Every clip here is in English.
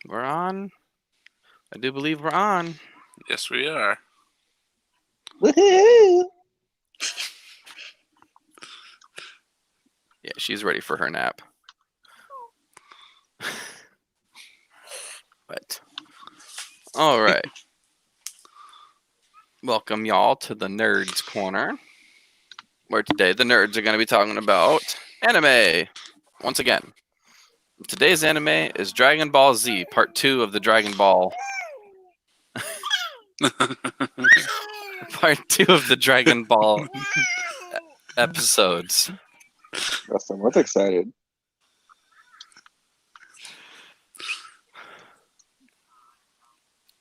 We're on. I do believe we're on. Yes, we are. Woohoo! Yeah, she's ready for her nap. But all right. Welcome y'all to the Nerds Corner, where today the nerds are going to be talking about anime. Once again, today's anime is Dragon Ball Z, Part 2 of the Dragon Ball. Part 2 of the Dragon Ball episodes. Awesome. What's excited?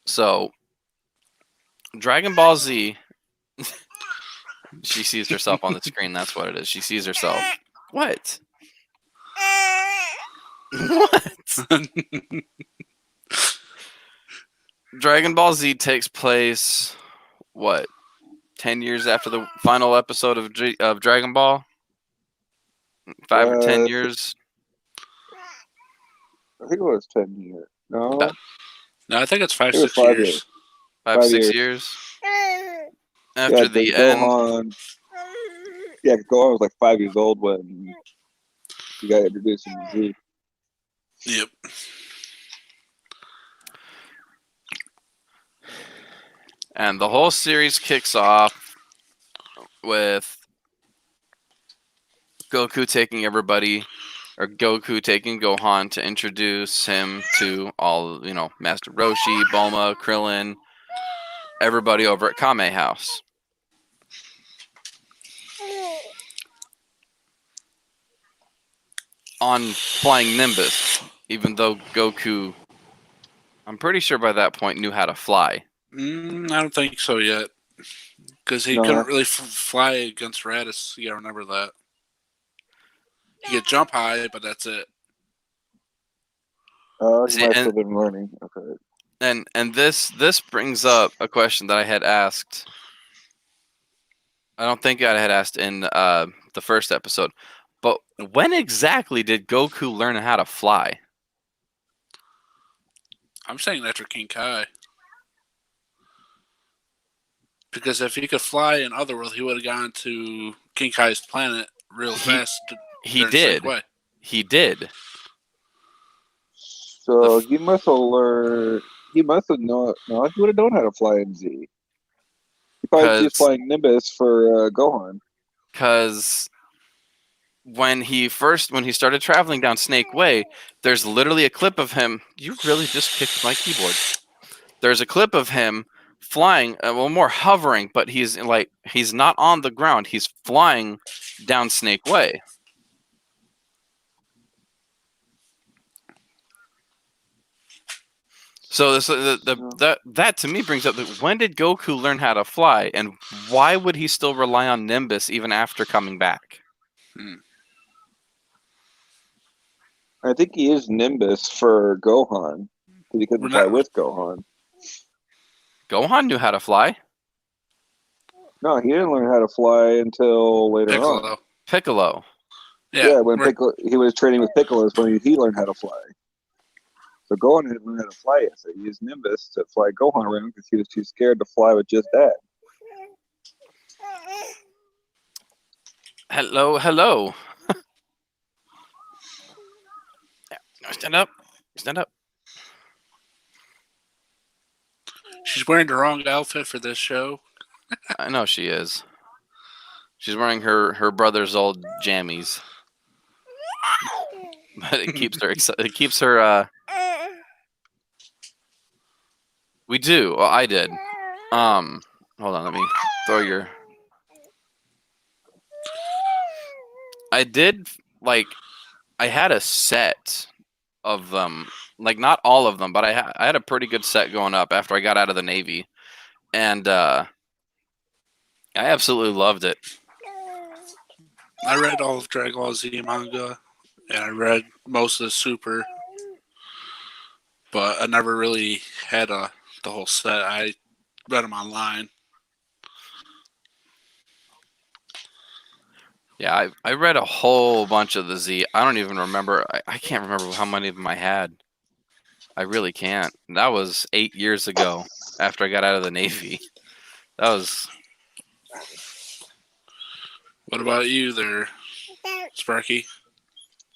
So, Dragon Ball Z. She sees herself on the screen. That's what it is. She sees herself. What? What? Dragon Ball Z takes place, what, 10 years after the final episode of Dragon Ball? 5 or 10 years? I think it was 10 years. No, No, I think it's it was 5 years. 5, 6 years. years? After the end? Gohan, yeah, Gohan was like 5 years old when he got introduced in Z. Yep. And the whole series kicks off with Goku taking Gohan to introduce him to all, Master Roshi, Bulma, Krillin, everybody over at Kame House. On flying Nimbus, even though Goku, I'm pretty sure by that point, knew how to fly. I don't think so yet. Because he couldn't really fly against Raditz. You gotta remember that. He could jump high, but that's it. He might have been learning. Okay. And this brings up a question that I had asked. I don't think I had asked in the first episode. But when exactly did Goku learn how to fly? I'm saying after King Kai. Because if he could fly in Otherworld, he would have gone to King Kai's planet real fast. He did. He did. So he must have learned. He must have known. No, he would have known how to fly in Z. He probably was flying Nimbus for Gohan. Because when he started traveling down Snake Way, there's literally a clip of him. You really just kicked my keyboard. There's a clip of him flying, more hovering, but he's not on the ground. He's flying down Snake Way. So that to me brings up when did Goku learn how to fly, and why would he still rely on Nimbus even after coming back? I think he is Nimbus for Gohan, because he couldn't fly with Gohan. Gohan knew how to fly. No, he didn't learn how to fly until later on. Piccolo. Yeah, when he was training with Piccolo is when he learned how to fly. So Gohan didn't learn how to fly yet, so he used Nimbus to fly Gohan around because he was too scared to fly with just that. Hello. Stand up. She's wearing the wrong outfit for this show. I know she is. She's wearing her brother's old jammies. But it keeps her excited. It keeps her, We do. Well, I did. Hold on, let me throw your... I did, I had a set of them. Not all of them, but I had a pretty good set going up after I got out of the Navy. And, I absolutely loved it. I read all of Dragon Ball Z manga, and I read most of the Super, but I never really had the whole set. I read them online. Yeah, I read a whole bunch of the Z. I don't even remember. I can't remember how many of them I had. I really can't. That was 8 years ago after I got out of the Navy. That was. What about you there, Sparky?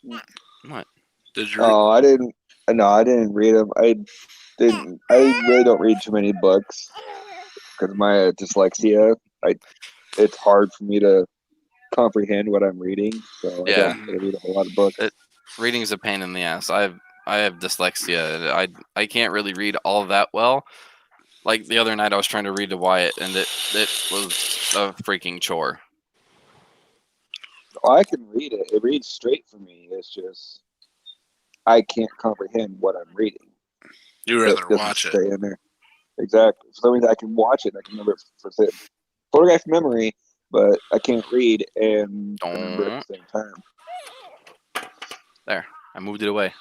What? Did you? Oh, I didn't. No, I didn't read them. I didn't. I really don't read too many books because of my dyslexia. It's hard for me to comprehend what I'm reading, so Yeah. I don't really read a whole lot of books. Reading's a pain in the ass. I have dyslexia. I can't really read all that well. Like the other night, I was trying to read to Wyatt, and it was a freaking chore. Oh, I can read it. It reads straight for me. It's just I can't comprehend what I'm reading. You It rather doesn't watch it. stay in there. Exactly. For some reason, I can watch it. And I can remember it for photograph memory, but I can't read and remember at the same time. There, I moved it away.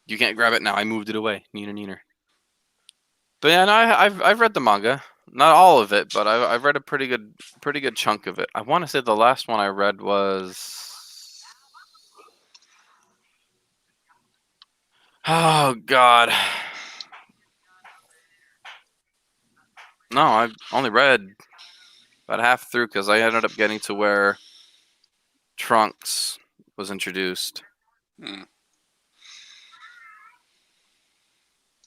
You can't grab it now. I moved it away. Neener. But yeah, no, I've read the manga. Not all of it, but I've read a pretty good chunk of it. I want to say the last one I read was. Oh God. No, I've only read about half through because I ended up getting to where Trunks was introduced. Hmm.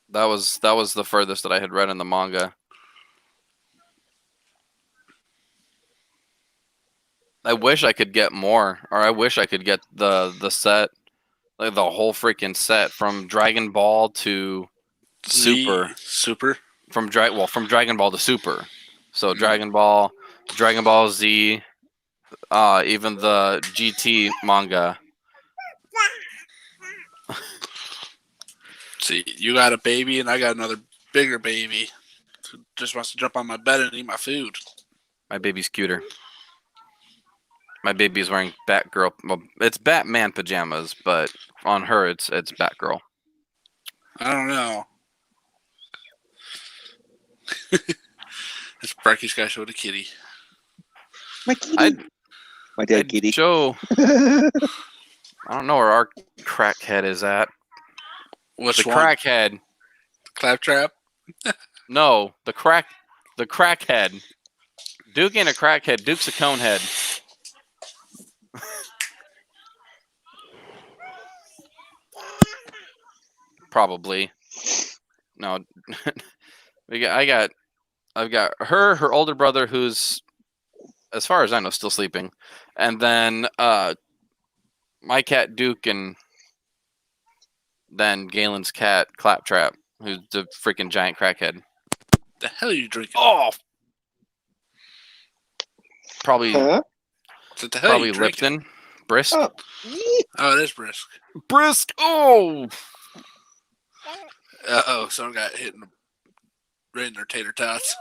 That was the furthest that I had read in the manga. I wish I could get more, or I wish I could get the set, like the whole freaking set from Dragon Ball to Super. Super. From Dragon Ball to Super. So Mm. Dragon Ball Z, even the GT manga. See, you got a baby, and I got another bigger baby who just wants to jump on my bed and eat my food. My baby's cuter. My baby is wearing Batgirl. Well, it's Batman pajamas, but on her, it's Batgirl. I don't know. It's Sparky's got to show the kitty. My kitty. My dead kitty. Show. I don't know where our crackhead is at. Which The one? crackhead. Claptrap? No, the crackhead. Duke ain't a crackhead. Duke's a conehead. Probably. No. I've got her older brother who's, as far as I know, still sleeping. And then my cat Duke, and then Galen's cat Claptrap, who's the freaking giant crackhead. The hell are you drinking? Oh, probably Huh? What the hell are you drinking? Lipton, Brisk. Oh. Oh, it is brisk. Brisk. Oh, Uh-oh, someone got hit right in their tater tots.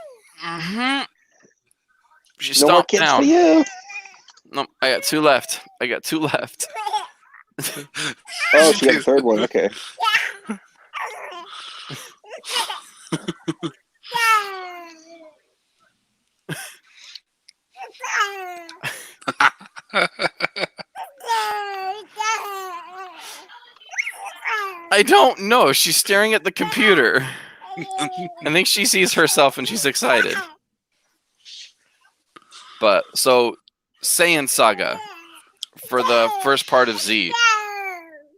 mm-hmm. She No more stomped kids down. for you. No, I got two left. Oh, she got the third one. Okay. I don't know. She's staring at the computer. I think she sees herself and she's excited. But so, Saiyan Saga for the first part of Z.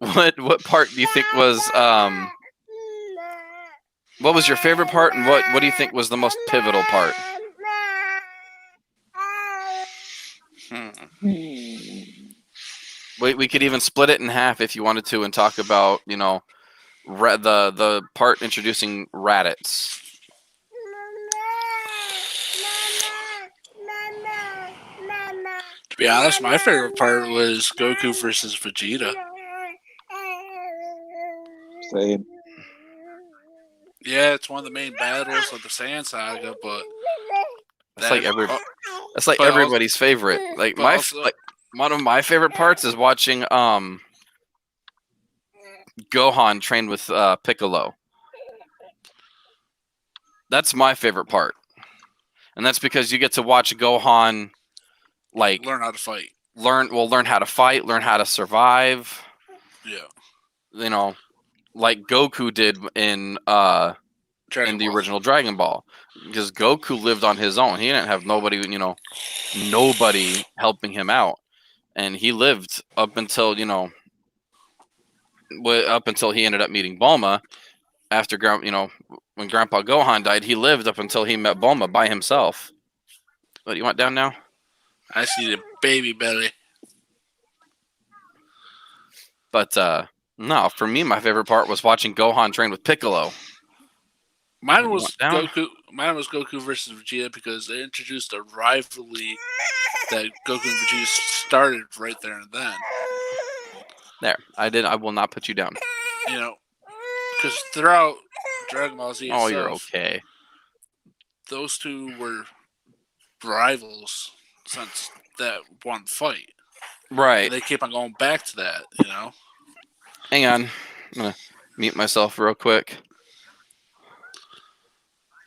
What part do you think was what was your favorite part, and what do you think was the most pivotal part? We could even split it in half if you wanted to and talk about, you know, the part introducing Raditz. To be honest, my favorite part was Goku versus Vegeta. Same. Yeah, it's one of the main battles of the Saiyan Saga, but That's like but everybody's favorite. Like but my also- like one of my favorite parts is watching Gohan train with Piccolo. That's my favorite part. And that's because you get to watch Gohan like learn how to fight. learn how to fight, learn how to survive. Yeah. You know, like Goku did in Dragon the Ball. original Dragon Ball, because Goku lived on his own. He didn't have nobody, nobody helping him out, and he lived up until up until he ended up meeting Bulma. After when Grandpa Gohan died, he lived up until he met Bulma by himself. What do you want down now? I see the baby belly. But no, for me, my favorite part was watching Gohan train with Piccolo. Mine You was want down? Goku. Mine was Goku versus Vegeta because they introduced a rivalry that Goku and Vegeta started right there and then. There, I will not put you down. Because throughout Dragon Ball Z Oh, itself, you're okay. those two were rivals since that one fight. Right. And they keep on going back to that, Hang on. I'm gonna mute myself real quick.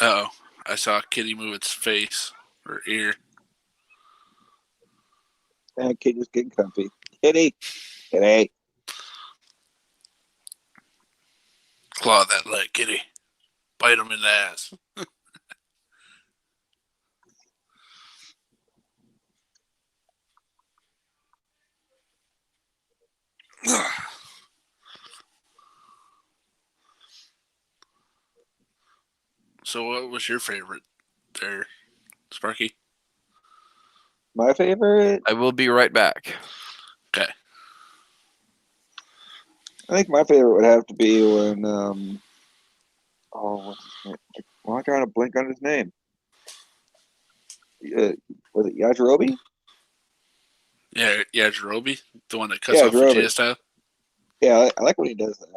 Uh-oh. I saw Kitty move its face or ear. And kid just getting comfy. Kitty. Kitty. Claw that leg, Kitty. Bite him in the ass. So what was your favorite there, Sparky? My favorite? I will be right back. Okay. I think my favorite would have to be when what's his name? Why am I trying to blink on his name? Was it Yajirobe? Yeah, Yajirobe, the one that cuts Yeah, off Yajirobe. Vegeta style. Yeah, I like when he does that.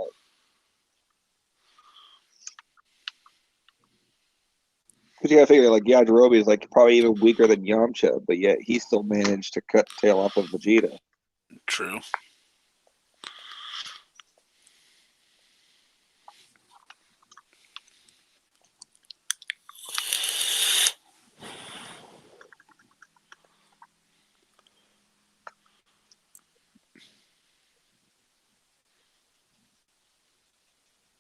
Because you gotta figure, like, Yajirobe is like probably even weaker than Yamcha, but yet he still managed to cut the tail off of Vegeta. True.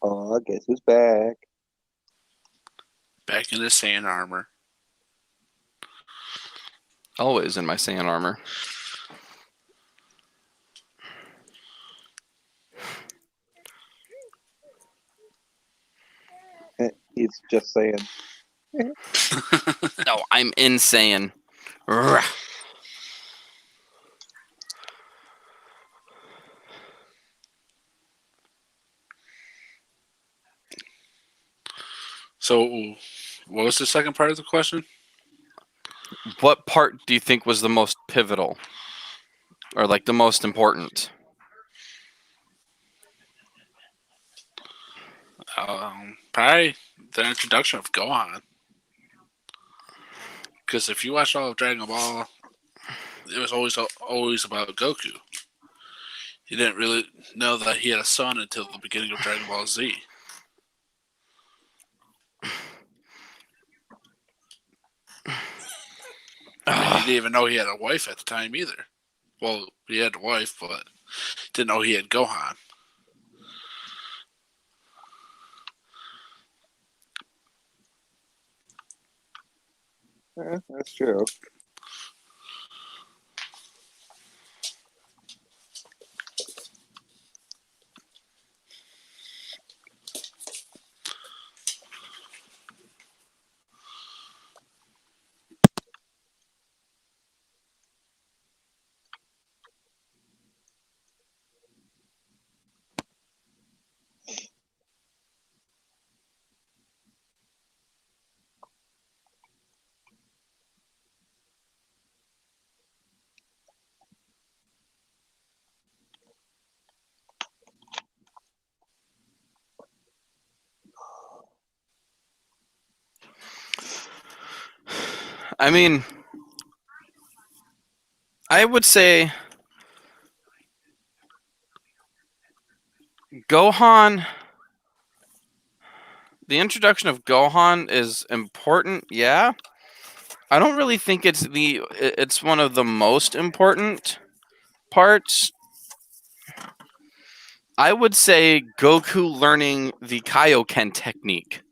Oh, I guess who's back? Back in the sand armor. Always in my sand armor. He's just saying. No, I'm insane. Rah. So, what was the second part of the question? What part do you think was the most pivotal? Or like the most important? Probably the introduction of Gohan. Because if you watch all of Dragon Ball, it was always about Goku. You didn't really know that he had a son until the beginning of Dragon Ball Z. And he didn't even know he had a wife at the time either. Well, he had a wife, but didn't know he had Gohan. That's true. I mean, I would say Gohan. The introduction of Gohan is important, yeah. I don't really think it's one of the most important parts. I would say Goku learning the Kaioken technique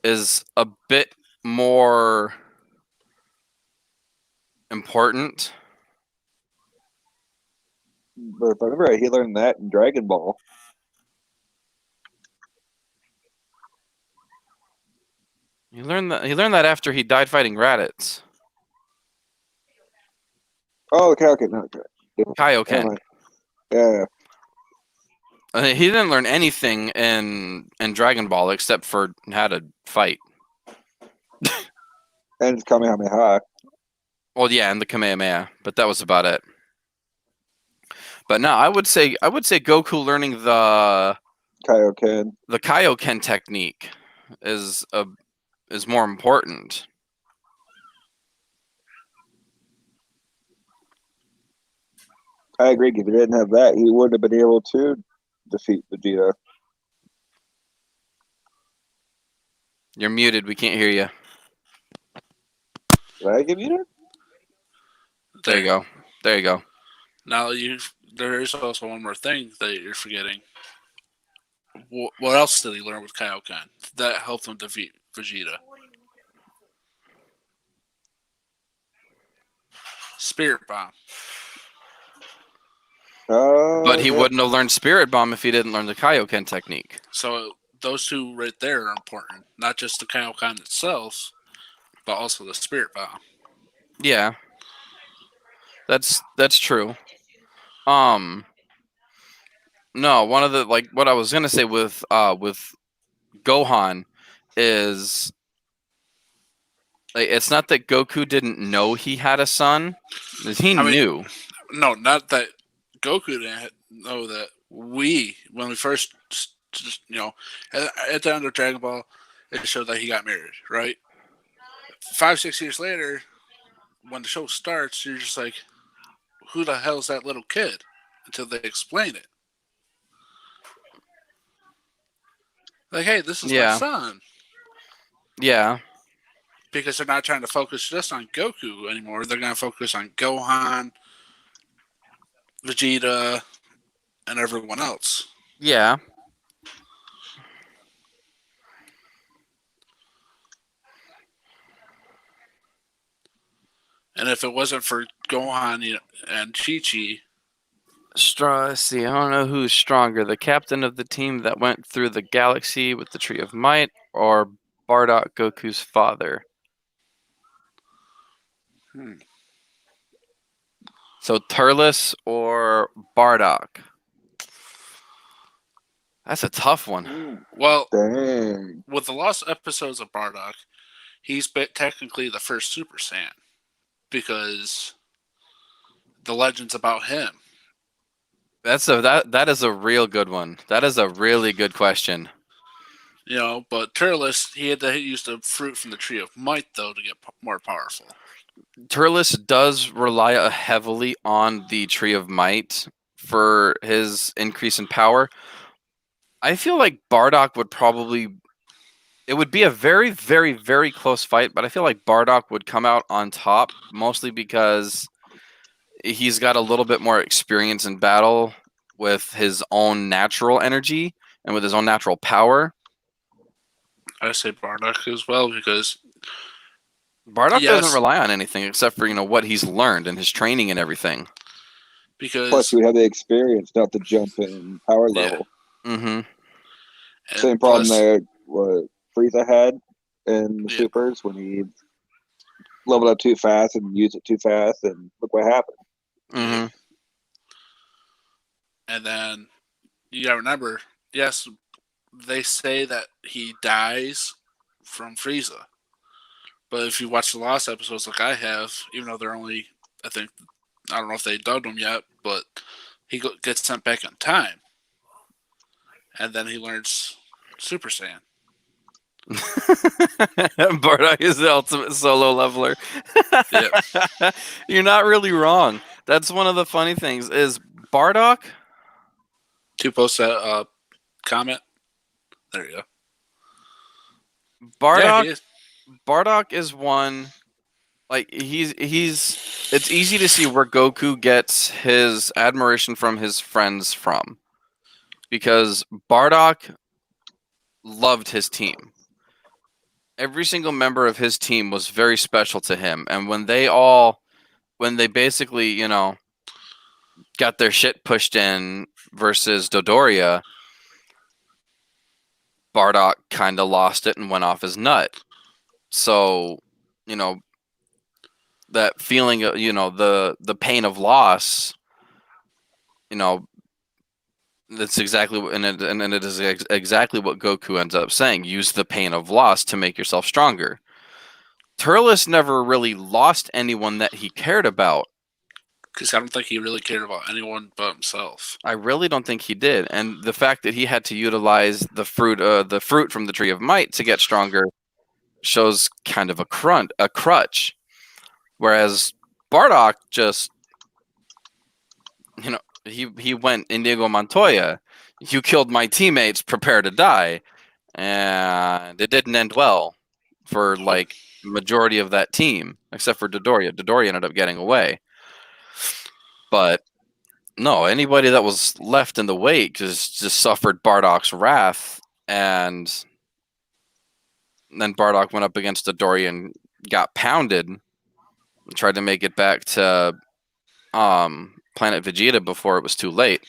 is a bit more important. But if I remember, he learned that in Dragon Ball. He learned that after he died fighting Raditz. Oh, okay, no, okay. Never Kaioken. mind. Yeah, He didn't learn anything in Dragon Ball except for how to fight. and it's Kamehameha. Well, yeah, and the Kamehameha, but that was about it. But no, I would say Goku learning the Kaioken. Kaioken technique is more important. I agree. If he didn't have that, he wouldn't have been able to defeat Vegeta. You're muted. We can't hear you. Did I give you that? There you go. There you go. Now there is also one more thing that you're forgetting. What else did he learn with Kaioken that helped him defeat Vegeta? Spirit Bomb. But he Yeah. wouldn't have learned Spirit Bomb if he didn't learn the Kaioken technique. So those two right there are important. Not just the Kaioken itself, but also the Spirit Bomb. Yeah. That's true. No, one of the what I was gonna say with Gohan is it's not that Goku didn't know he had a son. He knew. No, not that Goku didn't know that. When we first, at the end of Dragon Ball, it showed that he got married, right? 5-6 years later, when the show starts, you're just like, who the hell's that little kid? Until they explain it. Like, hey, this is my son. Yeah. Because they're not trying to focus just on Goku anymore. They're going to focus on Gohan, Vegeta, and everyone else. Yeah. And if it wasn't for Gohan and Chi-Chi... See, I don't know who's stronger, the captain of the team that went through the galaxy with the Tree of Might, or Bardock, Goku's father. So Turles or Bardock? That's a tough one. Well, Dang. with the lost episodes of Bardock, he's technically the first Super Saiyan. Because the legends about him. That is a real good one. That is a really good question. But Turles, he had to use the fruit from the Tree of Might, though, to get more powerful. Turles does rely heavily on the Tree of Might for his increase in power. I feel like Bardock would probably... It would be a very, very, very close fight, but I feel like Bardock would come out on top, mostly because he's got a little bit more experience in battle with his own natural energy and with his own natural power. I say Bardock as well, because Bardock doesn't rely on anything except for, what he's learned and his training and everything. Because plus, we have the experience, not the jump in power level. Mm-hmm. Same problem that what Frieza had in the Supers when he leveled up too fast and used it too fast, and look what happened. Mm-hmm. And then you gotta remember, yes, they say that he dies from Frieza. But if you watch the Lost episodes like I have, even though they're only, I don't know if they dubbed him yet, but he gets sent back in time. And then he learns Super Saiyan. Bardock is the ultimate solo leveler. Yeah. You're not really wrong. That's one of the funny things is Bardock. To post that comment. There you go. Bardock is one Like it's easy to see where Goku gets his admiration from his friends from, because Bardock loved his team. Every single member of his team was very special to him, and when they basically, got their shit pushed in versus Dodoria, Bardock kind of lost it and went off his nut. So, you know, that feeling of, the pain of loss, that's exactly what, and it is exactly what Goku ends up saying. Use the pain of loss to make yourself stronger. Turles never really lost anyone that he cared about. Because I don't think he really cared about anyone but himself. I really don't think he did, and the fact that he had to utilize the fruit from the Tree of Might to get stronger, shows kind of a crutch. Whereas Bardock just, he went Inigo Montoya. You killed my teammates. Prepare to die, and it didn't end well for like majority of that team, except for Dodoria. Dodoria ended up getting away, but no, anybody that was left in the wake just suffered Bardock's wrath, and then Bardock went up against Dodoria and got pounded. Tried to make it back to Planet Vegeta before it was too late.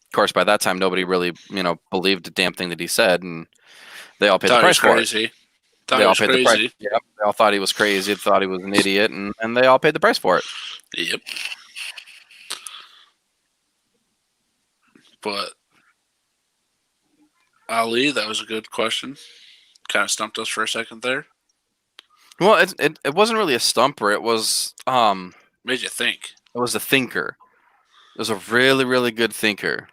Of course, by that time, nobody really, believed a damn thing that he said, and they all paid the price for it. They all paid the price. Yep. They all thought he was crazy. Thought he was an idiot, and they all paid the price for it. Yep. But Ali, that was a good question. Kind of stumped us for a second there. Well, it wasn't really a stumper. It was Made you think. It was a thinker. It was a really, really good thinker.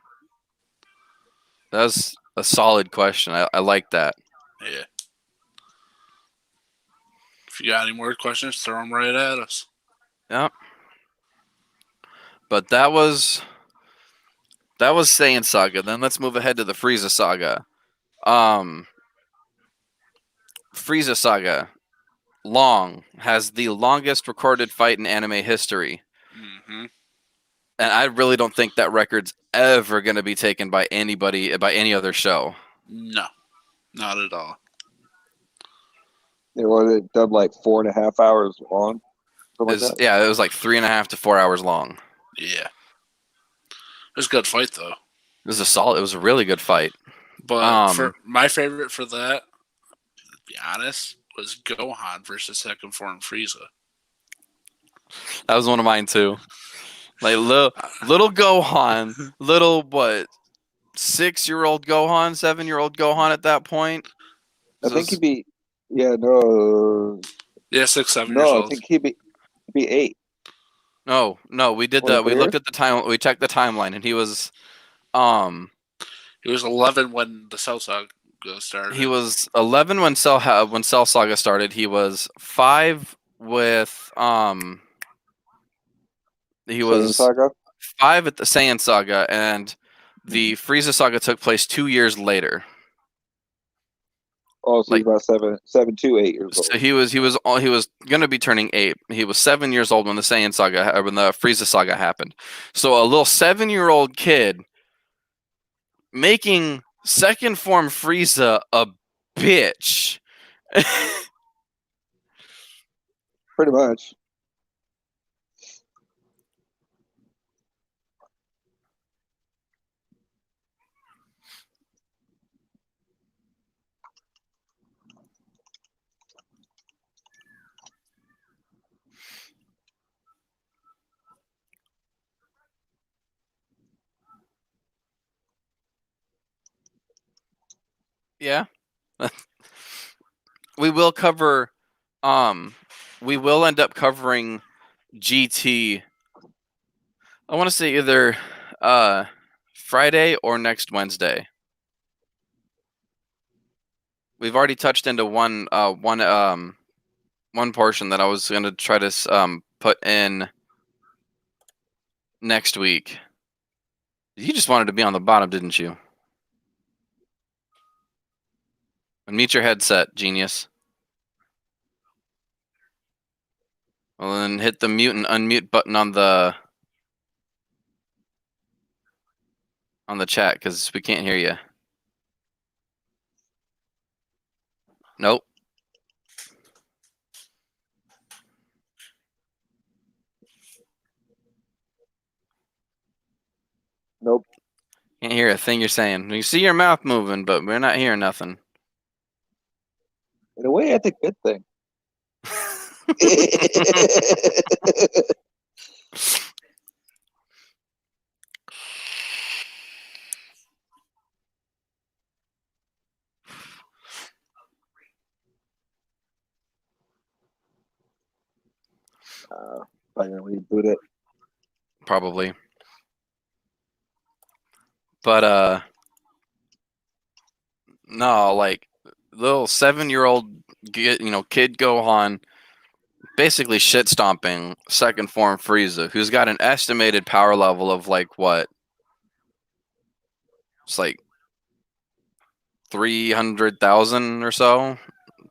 That was a solid question. I like that. Yeah. If you got any more questions, throw them right at us. Yep. But that was Saiyan Saga. Then let's move ahead to the Frieza Saga. Frieza Saga, has the longest recorded fight in anime history. Mm-hmm. And I really don't think that record's ever going to be taken by anybody, by any other show. No, not at all. It was done like 4.5 hours long. Yeah, it was like 3.5 to 4 hours long. Yeah. It was a good fight, though. It was a really good fight. But for my favorite for that, to be honest, was Gohan versus Second Form Frieza. That was one of mine too. Like little Gohan, 6-year-old Gohan, 7-year-old Gohan at that point. I think he'd be, no. Yeah, 6, 7 years old. No, I think he'd be 8. No, we did that. We looked at the time. We checked the timeline, and he was, He was 11 when the Cell Saga started. He was 11 when Cell Saga started. He was 5 with He was Saga? 5 at the Saiyan Saga, and the Frieza Saga took place 2 years later. Oh, so he's about 7 to 8 years old. So he was going to be turning 8. He was 7 years old when the Saiyan Saga, when the Frieza Saga happened. So a little 7-year-old kid making Second Form Frieza a bitch. Pretty much. Yeah. We will end up covering GT. I want to say either Friday or next Wednesday. We've already touched into one portion that I was going to try to put in next week. You just wanted to be on the bottom, didn't you? Unmute your headset, genius. Well, then hit the mute and unmute button on the chat because we can't hear you. Nope. Nope. Can't hear a thing you're saying. We see your mouth moving, but we're not hearing nothing. In a way, that's a good thing. Probably gonna reboot it. Probably. But no, like little 7-year-old kid Gohan basically shit stomping second form Frieza, who's got an estimated power level of like what? It's like 300,000 or so,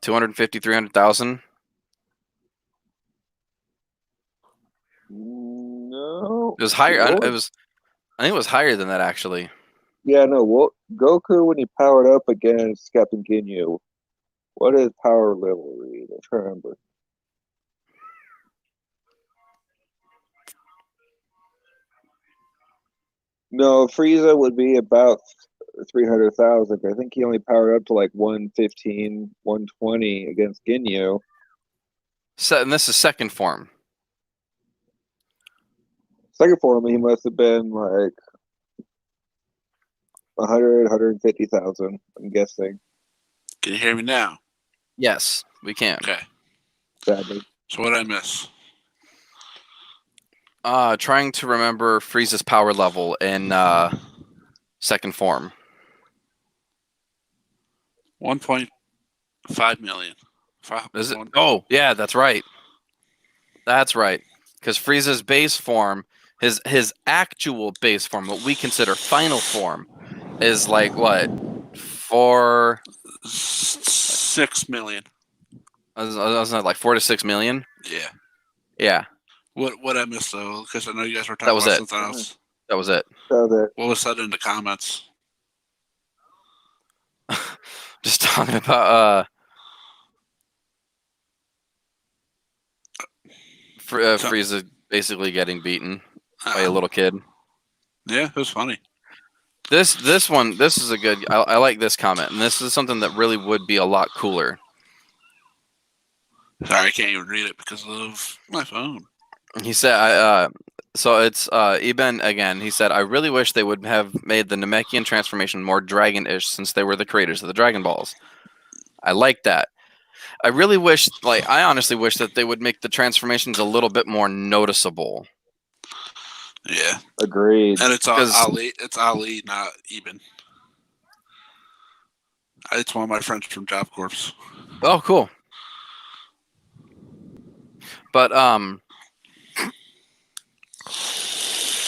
250, 300,000. No. It was higher. What? I think it was higher than that actually. Yeah, no. What Goku when he powered up against Captain Ginyu? What is power level read? I can't remember. No, Frieza would be about 300,000. I think he only powered up to like 115, 120 against Ginyu. And this is second form. Second form, he must have been like 100, 150,000. I'm guessing. Can you hear me now? Yes, we can. Okay. Sadly. So what did I miss? Trying to remember Frieza's power level in second form. 1.5 million. Is it? Oh, yeah, that's right. That's right. Because Frieza's base form, his actual base form, what we consider final form, is like what? 6 million. Wasn't it like 4 to 6 million? Yeah. Yeah, What I missed though, because I know you guys were That talking was about it. something else. that was it. So that What was said in the comments? Just talking about Frieza basically getting beaten by a little kid. Yeah, it was funny. This is a good. I like this comment, and this is something that really would be a lot cooler. Sorry, I can't even read it because of my phone. He said, so it's Eben again. He said, I really wish they would have made the Namekian transformation more dragon-ish since they were the creators of the Dragon Balls. I like that. I really wish, I honestly wish that they would make the transformations a little bit more noticeable. Yeah, agreed. and it's 'Cause- Ali. It's Ali, not Eben. It's one of my friends from Job Corps. Oh, cool. But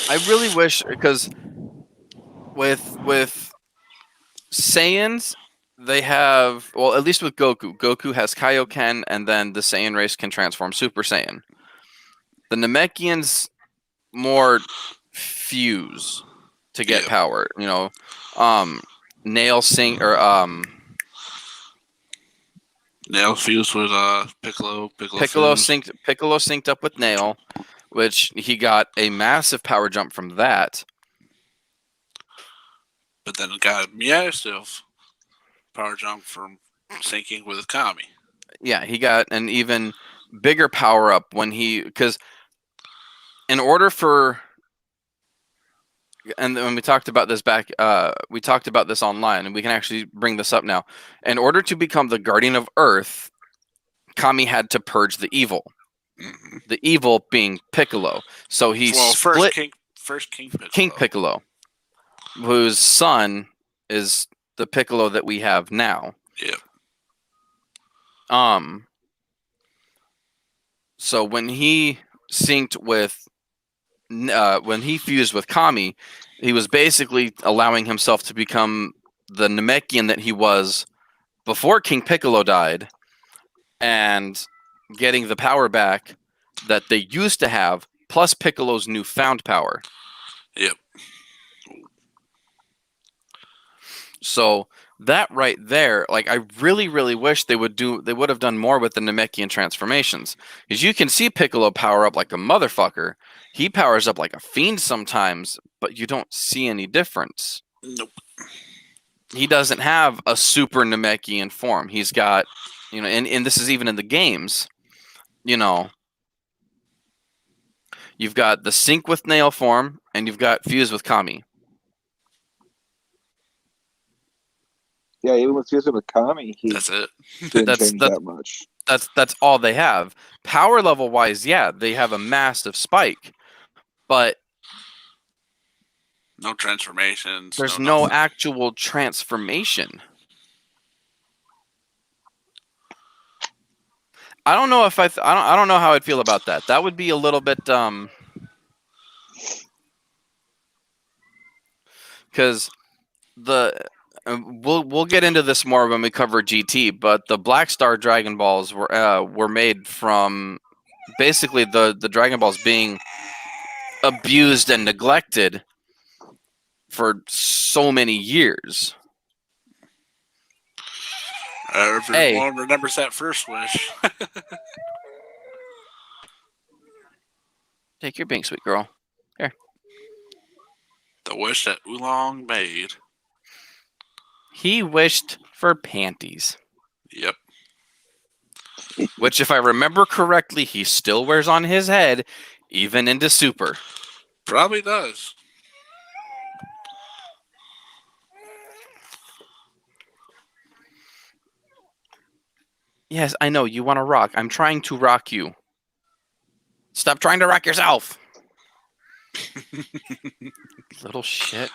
I really wish, because with Saiyans, they have, well, at least with Goku. Goku has Kaioken, and then the Saiyan race can transform Super Saiyan. The Namekians more fuse to get power. Nail Sing or Nail fused with Piccolo. Piccolo fused. synced up with Nail, which he got a massive power jump from that. But then it got massive power jump from syncing with Kami. Yeah, he got an even bigger power up because in order for, and when we talked about this we talked about this online, and we can actually bring this up now. In order to become the Guardian of Earth, Kami had to purge the evil. Mm-hmm. The evil being Piccolo. So he split first King Piccolo. King Piccolo, whose son is the Piccolo that we have now. Yep. So when he synced with, when he fused with Kami, he was basically allowing himself to become the Namekian that he was before King Piccolo died, and getting the power back that they used to have, plus Piccolo's newfound power. Yep. So that right there, like I really, really wish they would have done more with the Namekian transformations. Because you can see Piccolo power up like a motherfucker. He powers up like a fiend sometimes, but you don't see any difference. Nope. He doesn't have a super Namekian form. He's got, and this is even in the games, you've got the sync with Nail form, and you've got fuse with Kami. Yeah, even with Fusing with Kami, he That's it. didn't change that much. That's all they have. Power level wise, yeah, they have a massive spike, but No transformations. there's no no nothing. actual transformation. I don't know if I don't know how I'd feel about that. That would be a little bit because we'll get into this more when we cover GT, but the Black Star Dragon Balls were made from basically the Dragon Balls being abused and neglected for so many years. Everyone remembers that first wish. Take your being, sweet girl. The wish that Oolong made. He wished for panties. Yep. Which, if I remember correctly, he still wears on his head, even into Super. Probably does. Yes, I know, you want to rock. I'm trying to rock you. Stop trying to rock yourself. Little shit.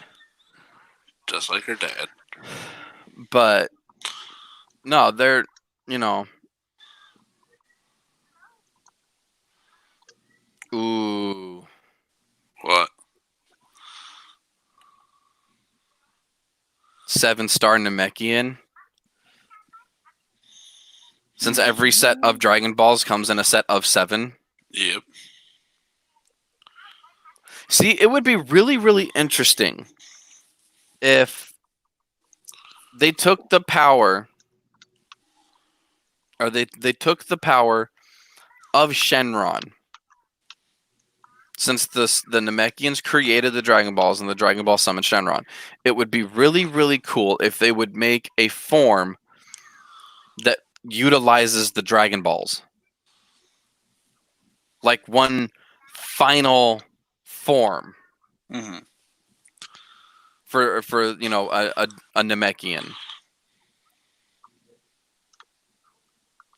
Just like her dad. But, no, they're, Ooh. What? 7-star Namekian. Since every set of Dragon Balls comes in a set of 7. Yep. See, it would be really, really interesting if they took the power, or they took the power of Shenron. Since the Namekians created the Dragon Balls and the Dragon Ball summoned Shenron, it would be really, really cool if they would make a form that utilizes the Dragon Balls. Like one final form Mm-hmm. for a Namekian.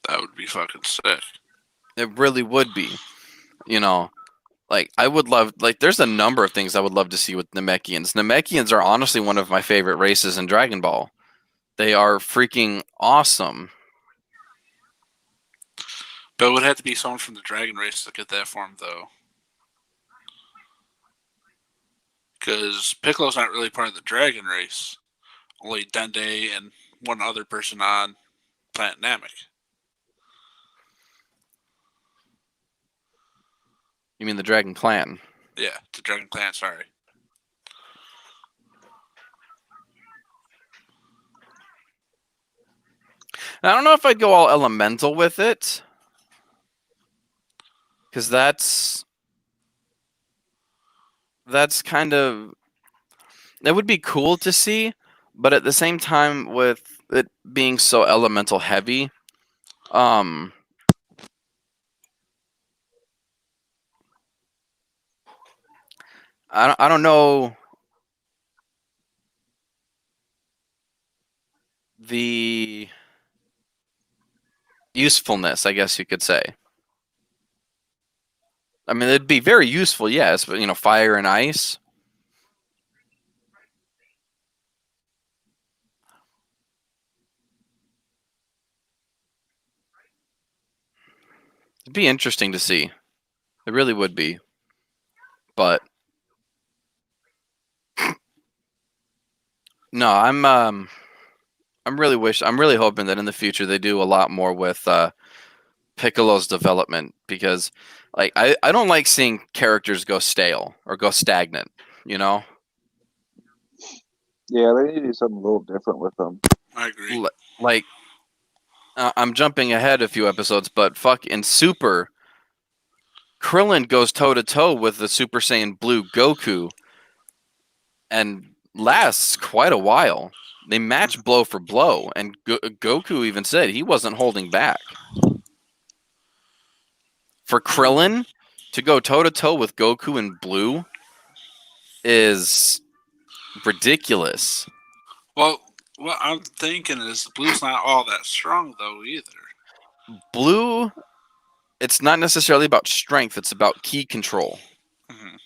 That would be fucking sick. It really would be. Like I would love, like there's a number of things I would love to see with Namekians. Namekians are honestly one of my favorite races in Dragon Ball. They are freaking awesome. But it would have to be someone from the Dragon race to get that form, though. Because Piccolo's not really part of the Dragon race. Only Dende and one other person on Planet Namek. You mean the Dragon Clan? Yeah, the Dragon Clan, sorry. I don't know if I'd go all elemental with it. Because that's kind of... That would be cool to see, but at the same time, with it being so elemental heavy, I don't know the usefulness, I guess you could say. I mean, it'd be very useful, yes, but fire and ice. It'd be interesting to see. It really would be. But no, I'm really hoping that in the future they do a lot more with Piccolo's development because, like, I don't like seeing characters go stale or go stagnant. You know, Yeah, they need to do something a little different with them. I agree. like I'm jumping ahead a few episodes, but fuck in Super, Krillin goes toe to toe with the Super Saiyan Blue Goku, and lasts quite a while. They match blow for blow, and Goku even said he wasn't holding back. For Krillin to go toe to toe with Goku in Blue is ridiculous. Well, what I'm thinking is Blue's not all that strong though either. Blue, it's not necessarily about strength; it's about ki control. Mhm.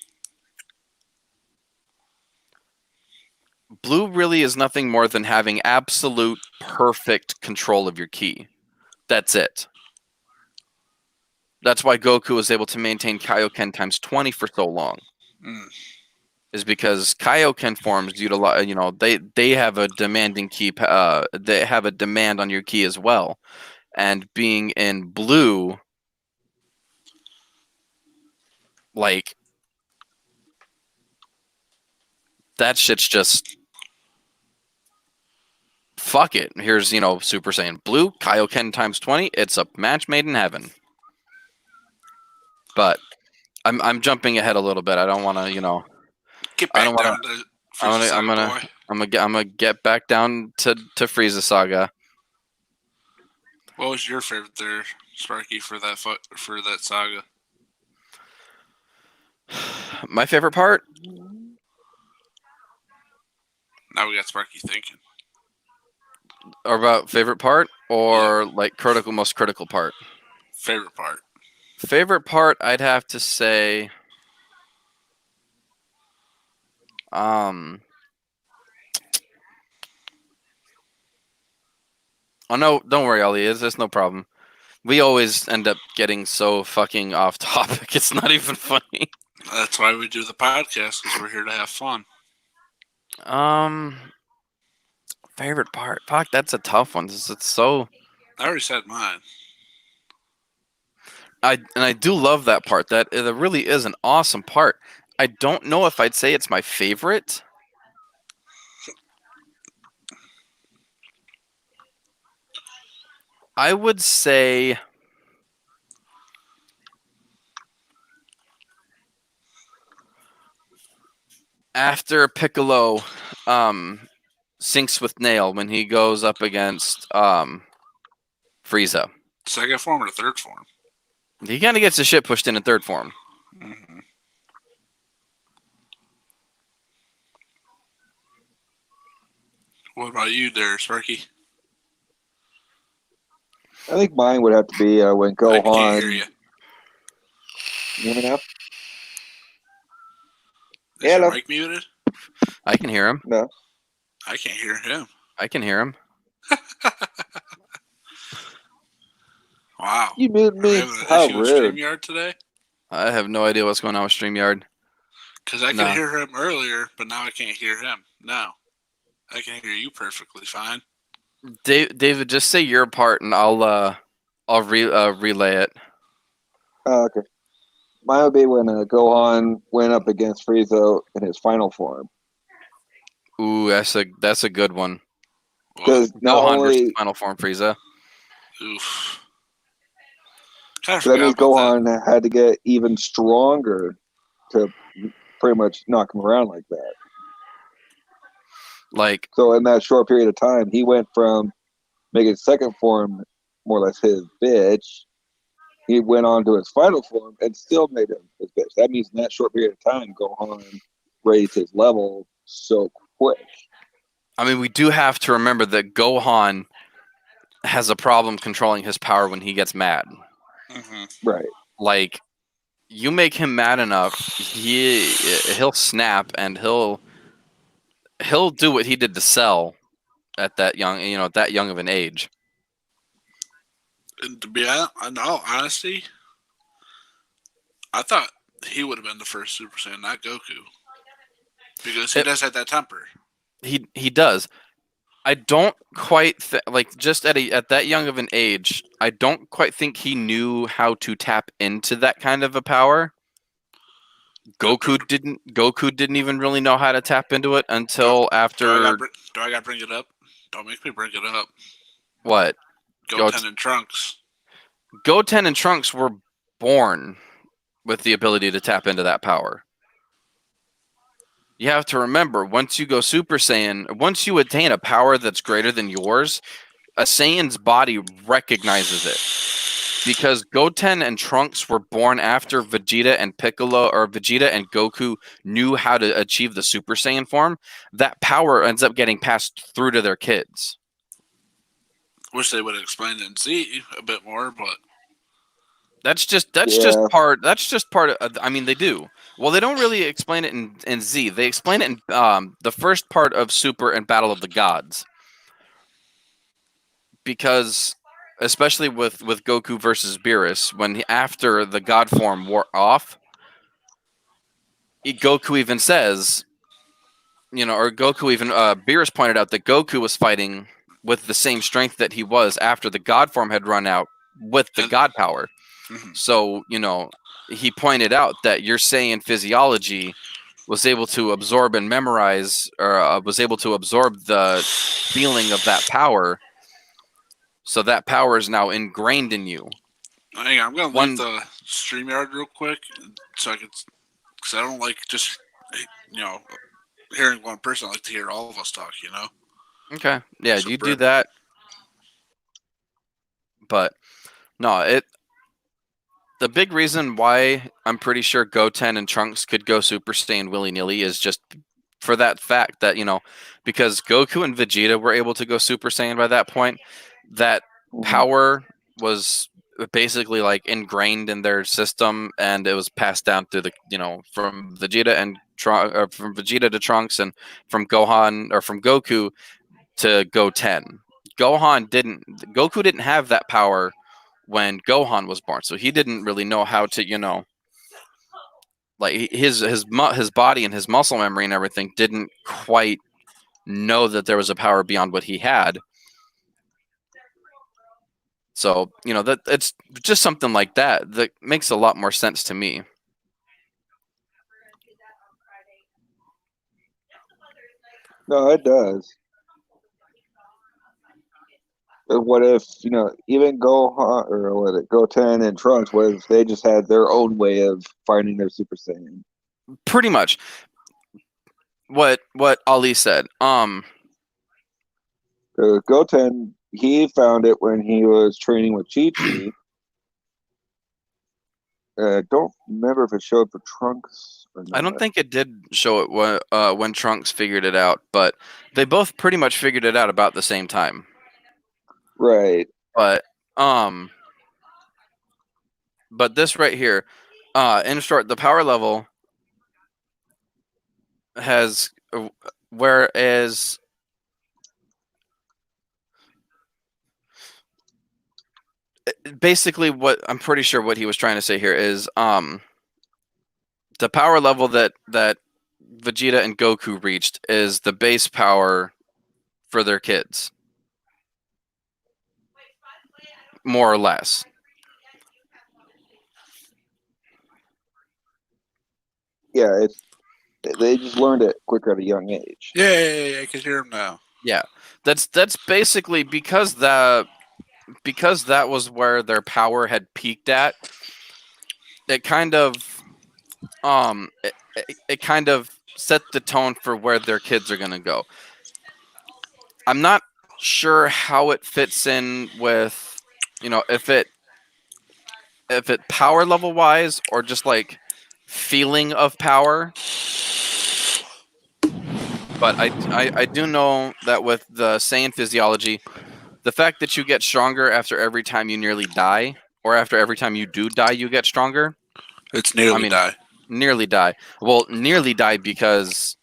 Blue really is nothing more than having absolute perfect control of your ki. That's it. That's why Goku was able to maintain Kaioken times 20 for so long. Mm. Is because Kaioken forms utilize, they have a demanding ki. They have a demand on your ki as well, and being in Blue, like that shit's just fuck it. Here's Super Saiyan Blue Kaioken times 20. It's a match made in heaven. But I'm jumping ahead a little bit. I don't want to Get I back don't wanna- down to I'm Frieza Saga, gonna boy. I'm gonna get back down to Frieza Saga. What was your favorite there, Sparky, for that saga? My favorite part, Now we got Sparky thinking. or about favorite part, or like most critical part. Favorite part. Favorite part, I'd have to say, oh no, don't worry, Ali. It's no problem. We always end up getting so fucking off topic. It's not even funny. That's why we do the podcast, because we're here to have fun. Favorite part. Fuck, that's a tough one. It's so. I already said mine. I do love that part. That it really is an awesome part. I don't know if I'd say it's my favorite. I would say after Piccolo syncs with Nail when he goes up against Frieza. Second form or third form? He kind of gets his shit pushed in third form. Mm-hmm. What about you there, Sparky? I think mine would have to be when I can't Gohan. hear you. You hear me now? Is Hello. your mic muted? I can hear him. No. I can't hear him. I can hear him. You Wow. muted Are we me. having an How issue with rude. StreamYard today? I have no idea what's going on with StreamYard. Because I could No. hear him earlier, but now I can't hear him. Now I can hear you perfectly fine. David, just say your part, and I'll relay it. Oh, okay. Mine would be when Gohan went up against Frieza in his final form. Ooh, that's a good one. Well, Because not Gohan versus only Final Form Frieza. oof. Kind of so that means forgot about that. Gohan had to get even stronger to pretty much knock him around like that. Like, So in that short period of time, he went from making second form more or less his bitch. He went on to his final form and still made him his bitch. That means in that short period of time, Gohan raised his level so quick. I mean, we do have to remember that Gohan has a problem controlling his power when he gets mad. Mm-hmm. Right. Like, you make him mad enough, he'll snap and he'll do what he did to Cell at that young, that young of an age. And to be honest, in all honesty, I thought he would have been the first Super Saiyan, not Goku, because he does have that temper. He does. I don't quite like just at that young of an age. I don't quite think he knew how to tap into that kind of a power. Goku didn't even really know how to tap into it until Do I after got to bring it up? Don't make me bring it up. what? Goten and Trunks. Goten and Trunks were born with the ability to tap into that power. You have to remember, once you go Super Saiyan, once you attain a power that's greater than yours, a Saiyan's body recognizes it. Because Goten and Trunks were born after Vegeta and Piccolo, or Vegeta and Goku knew how to achieve the Super Saiyan form, that power ends up getting passed through to their kids. Wish they would have explained it in Z a bit more, but That's just part of, I mean, they do. Well, they don't really explain it in Z. They explain it in the first part of Super and Battle of the Gods. Because especially with Goku versus Beerus, after the God form wore off, Goku even says, or Goku even Beerus pointed out that Goku was fighting with the same strength that he was after the God form had run out with the God power. Mhm. So, he pointed out that your Saiyan physiology was able to absorb and memorize, or was able to absorb the feeling of that power. So that power is now ingrained in you. hang on, I'm gonna leave the StreamYard real quick so I could, because I don't like just hearing one person. I like to hear all of us talk. Okay. Yeah, So you do Brett- that. But no, the big reason why I'm pretty sure Goten and Trunks could go Super Saiyan willy-nilly is just for that fact that, because Goku and Vegeta were able to go Super Saiyan by that point, that power was basically like ingrained in their system, and it was passed down through from Vegeta and from Vegeta to Trunks, and from Goku to Goten. Goku didn't have that power when Gohan was born, so he didn't really know how to, like his body and his muscle memory and everything didn't quite know that there was a power beyond what he had. So, that it's just something like that makes a lot more sense to me. No, it does. But what if, even Gohan or what it Goten and Trunks, what if they just had their own way of finding their Super Saiyan? Pretty much what Ali said. Goten, he found it when he was training with Chi Chi. Don't remember if it showed for Trunks or not. I don't think it did show it when Trunks figured it out, but they both pretty much figured it out about the same time. Right. But this right here, in short, the power level has, whereas basically what I'm pretty sure what he was trying to say here is the power level that Vegeta and Goku reached is the base power for their kids, more or less. Yeah, they just learned it quicker at a young age. Yay! I can hear him now. Yeah, that's basically because that was where their power had peaked at. It kind of it kind of set the tone for where their kids are gonna go. I'm not sure how it fits in with, if it power level wise or just like feeling of power. But I do know that with the Saiyan physiology, the fact that you get stronger after every time you nearly die, or after every time you do die, you get stronger. It's nearly die. Nearly die. Well, nearly die because,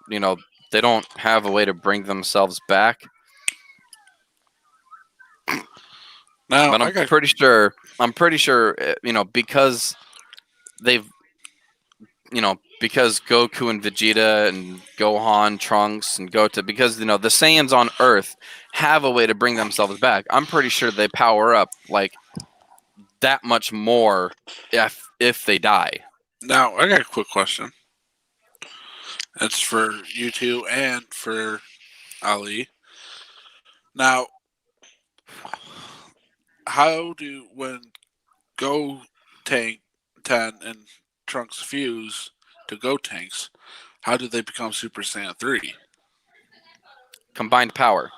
they don't have a way to bring themselves back. Now, But I'm pretty sure, because they've, because Goku and Vegeta and Gohan, Trunks, and Gota, because the Saiyans on Earth have a way to bring themselves back. I'm pretty sure they power up like that much more if they die. Now, I got a quick question. It's for you two and for Ali. Now, how do when Go Tank 10 and Trunks fuse to Go Tanks, how do they become Super Saiyan 3? Combined power.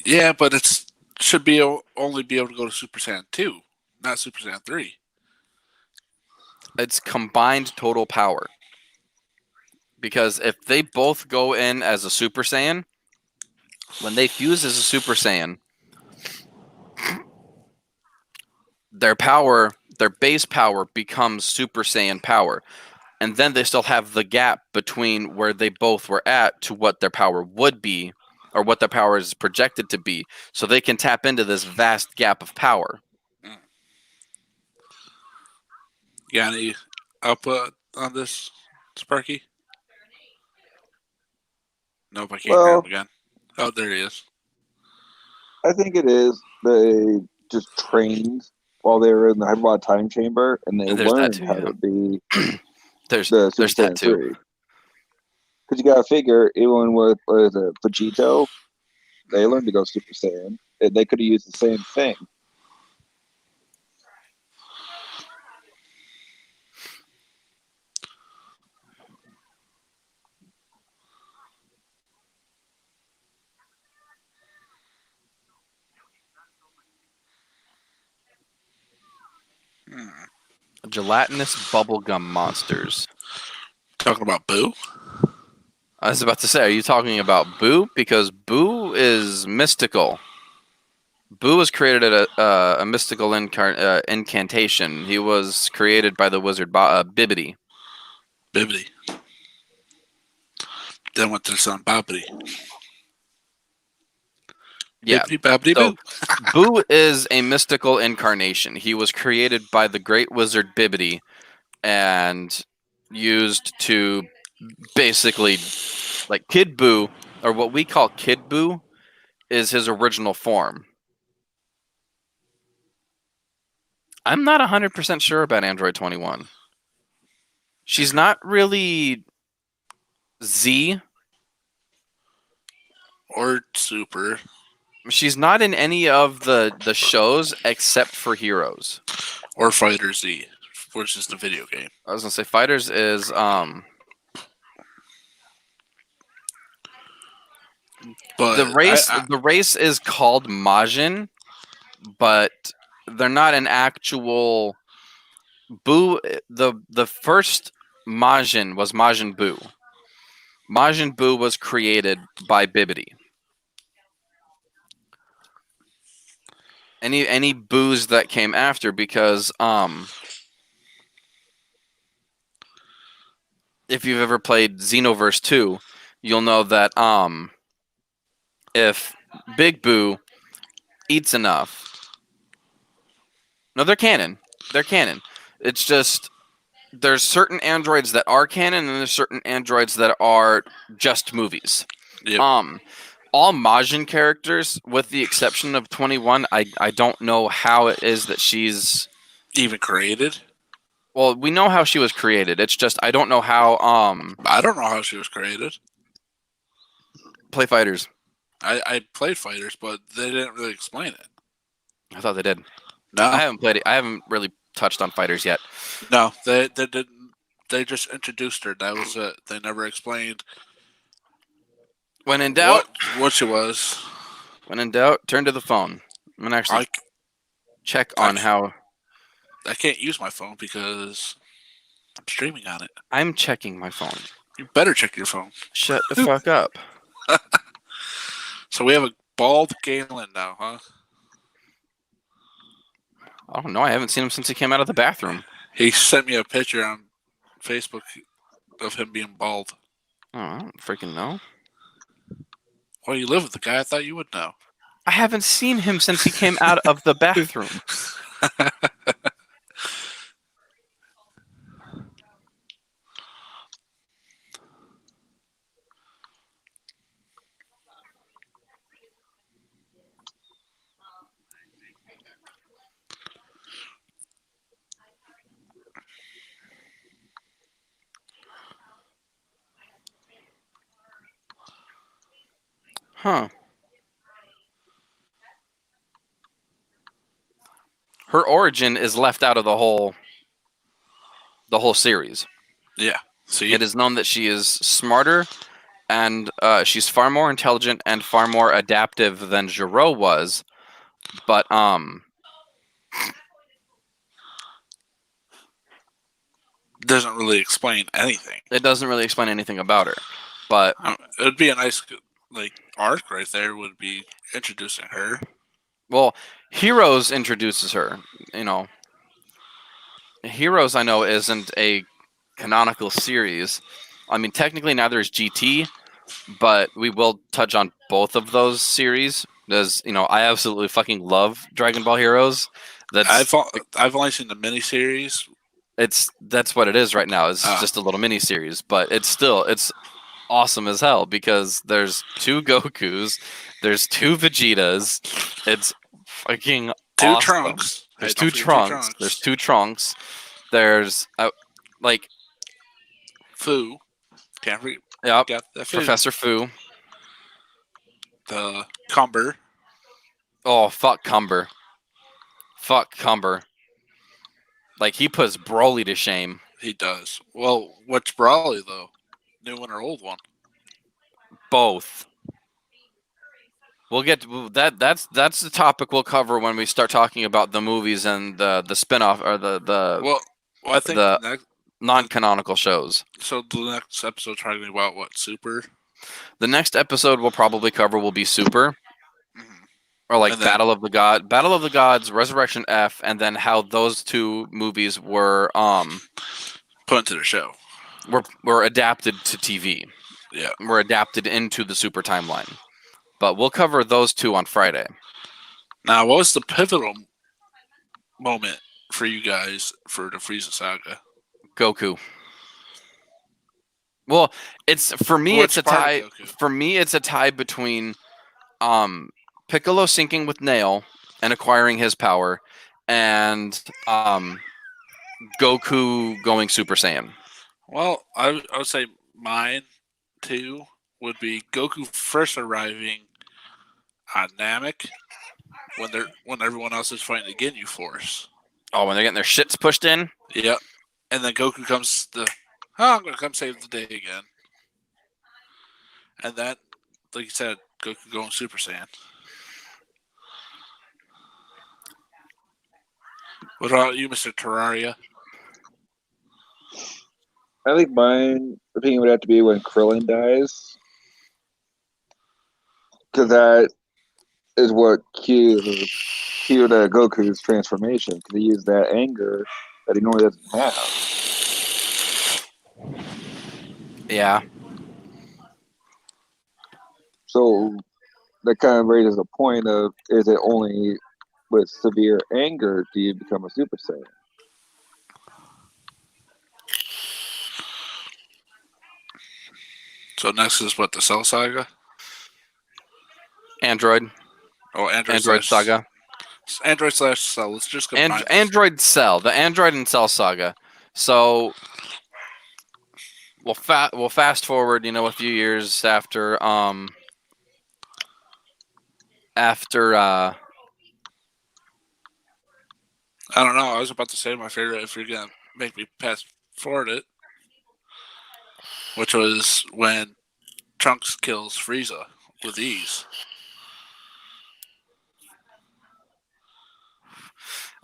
Yeah, but it should be only be able to go to Super Saiyan 2, not Super Saiyan 3. It's combined total power. Because if they both go in as a Super Saiyan, when they fuse as a Super Saiyan, their power, their base power becomes Super Saiyan power. And then they still have the gap between where they both were at to what their power would be, or what their power is projected to be. So they can tap into this vast gap of power. You got any output on this, Sparky? Nope, I can't hear him again. Oh, there he is. I think it is. They just trained while they were in the Hyperbolic Time Chamber, and they There's that learned too, how yeah. to be There's the Super there's that Saiyan too. 3. Because you gotta figure, even with Vegito, they learned to go Super Saiyan. They could have used the same thing. Gelatinous bubblegum monsters. Talking about Boo? I was about to say, are you talking about Boo? Because Boo is mystical. Boo was created at a mystical incantation. He was created by the wizard Bibbidi. Bibbidi. Then went to the son Bobbidi. Yeah. Bibbidi Bobbidi So, Boo. Boo is a mystical incarnation. He was created by the great wizard Bibbidi and used to basically, like, Kid Boo, or what we call Kid Boo, is his original form. I'm not 100% sure about Android 21. She's not really Z. Or Super. She's not in any of the shows except for Heroes. Or Fighter Z, which is the video game. I was gonna say Fighters is But the race is called Majin, but they're not an actual Boo. The first Majin was Majin Buu. Majin Buu was created by Bibbidi. Any Boos that came after, because if you've ever played Xenoverse 2, you'll know that if Big Boo eats enough. No, they're canon. They're canon. It's just there's certain androids that are canon, and there's certain androids that are just movies. Yep. All Majin characters, with the exception of 21, I don't know how it is that she's even created. Well, we know how she was created. It's just I don't know how. I don't know how she was created. Play Fighters. I played Fighters, but they didn't really explain it. I thought they did. No, I haven't played it. I haven't really touched on Fighters yet. No, they didn't. They just introduced her. That was it. They never explained. When in doubt, what she was. When in doubt, turn to the phone. I'm gonna actually check on how. I can't use my phone because I'm streaming on it. I'm checking my phone. You better check your phone. Shut the fuck up. So we have a bald Galen now, huh? I don't know. I haven't seen him since he came out of the bathroom. He sent me a picture on Facebook of him being bald. Oh, I don't freaking know. Well, you live with the guy. I thought you would know. I haven't seen him since he came out of the bathroom. Huh. Her origin is left out of the whole series. Yeah. See? It is known that she is smarter and she's far more intelligent and far more adaptive than Gero was. But Doesn't really explain anything. it doesn't really explain anything about her. But It would be a nice arc right there. Would be introducing her. well, Heroes introduces her. You know, Heroes I know isn't a canonical series. I mean, technically neither is GT, but we will touch on both of those series. Because I absolutely fucking love Dragon Ball Heroes. I've only seen the miniseries. That's what it is right now. It's Oh. just a little mini series, but it's awesome as hell because there's 2 Gokus, there's 2 Vegetas. It's fucking Two awesome. Trunks. There's Hey, 2 don't forget Trunks. There's 2 Trunks. There's like Fu. Can't forget yep, that Fu. Professor Fu. The Cumber. Oh fuck Cumber. Fuck Cumber. Like he puts Broly to shame. He does. Well, what's Brawly though? New one or old one? Both. We'll get to that. That's the topic we'll cover when we start talking about the movies and the spinoff or the Well, I think the- next, non-canonical shows. so. The next episode talking about what Super. The next episode we'll probably cover will be Super, Mhm. or like And then- Battle of the Gods, Resurrection F, and then how those 2 movies were Put into the show. were adapted to TV. Yeah. Were adapted into the Super timeline. But we'll cover those 2 on Friday. Now, what was the pivotal moment for you guys for the Frieza saga? Goku. Well, it's for me. Which It's a part of tie. Goku? For me, it's a tie between Piccolo syncing with Nail and acquiring his power, and Goku going Super Saiyan. Well, I would say mine too would be Goku first arriving on Namek when everyone else is fighting the Ginyu Force. Oh, when they're getting their shits pushed in. Yep. And then Goku comes I'm gonna come save the day again. And then, like you said, Goku going Super Saiyan. What about you, Mr. Terraria? I think mine opinion would have to be when Krillin dies, because that is what cued Goku's transformation. Because he used that anger that he normally doesn't have. Yeah. So that kind of raises a point of: is it only with severe anger do you become a Super Saiyan? So next is what, the Cell Saga? Android. Oh, Android slash- Saga. Android slash Cell. Let's just go. Android Cell. The Android and Cell Saga. So we'll fast forward. A few years after I don't know. I was about to say my favorite. If you're gonna make me pass forward it, which was when Trunks kills Frieza with ease.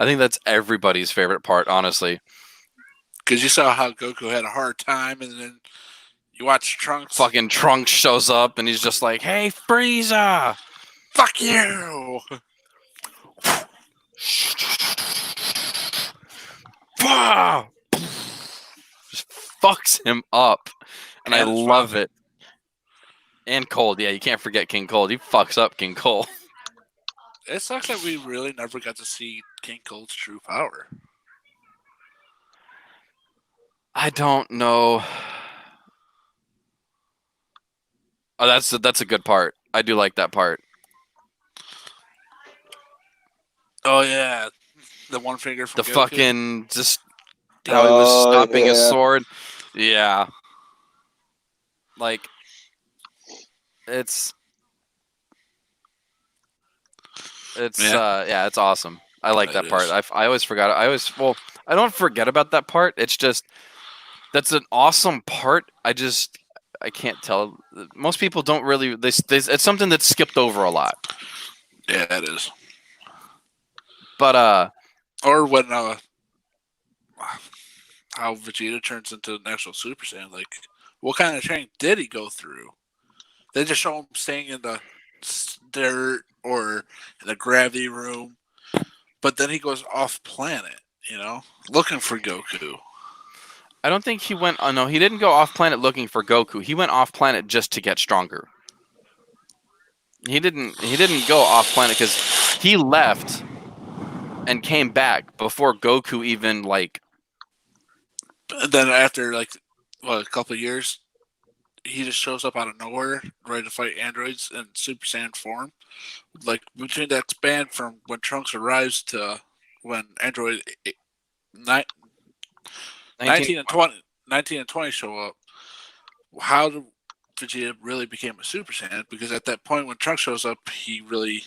I think that's everybody's favorite part, honestly. Because you saw how Goku had a hard time, and then you watch Trunks. Fucking Trunks shows up and he's just like, "Hey, Frieza!" Fuck you! Just fucks him up, and I And his love father. it. And Cold, yeah, you can't forget King Cold. He fucks up King Cold. It sucks that we really never got to see King Cold's true power. I don't know. Oh, that's a good part. I do like that part. Oh yeah, the one finger from The Goku. fucking just how he was Oh, stopping his yeah. sword. Yeah. Like it's It's Yeah. it's awesome. I like It that part. is. I always forgot. I don't forget about that part. It's just that's an awesome part. I can't tell. Most people don't really. It's something that's skipped over a lot. Yeah, it is. But Or when how Vegeta turns into an actual Super Saiyan. Like, what kind of training did he go through? They just show him staying in the dirt or in the gravity room, but then he goes off planet, looking for Goku. I don't think he went. Oh no, he didn't go off planet looking for Goku. He went off planet just to get stronger. He didn't go off planet because he left and came back before Goku even like. And then after a couple of years, he just shows up out of nowhere, ready to fight androids in Super Saiyan form. Like between that span from when Trunks arrives to when Android 19 and 20 show up, how did Vegeta really became a Super Saiyan? Because at that point when Trunks shows up, he really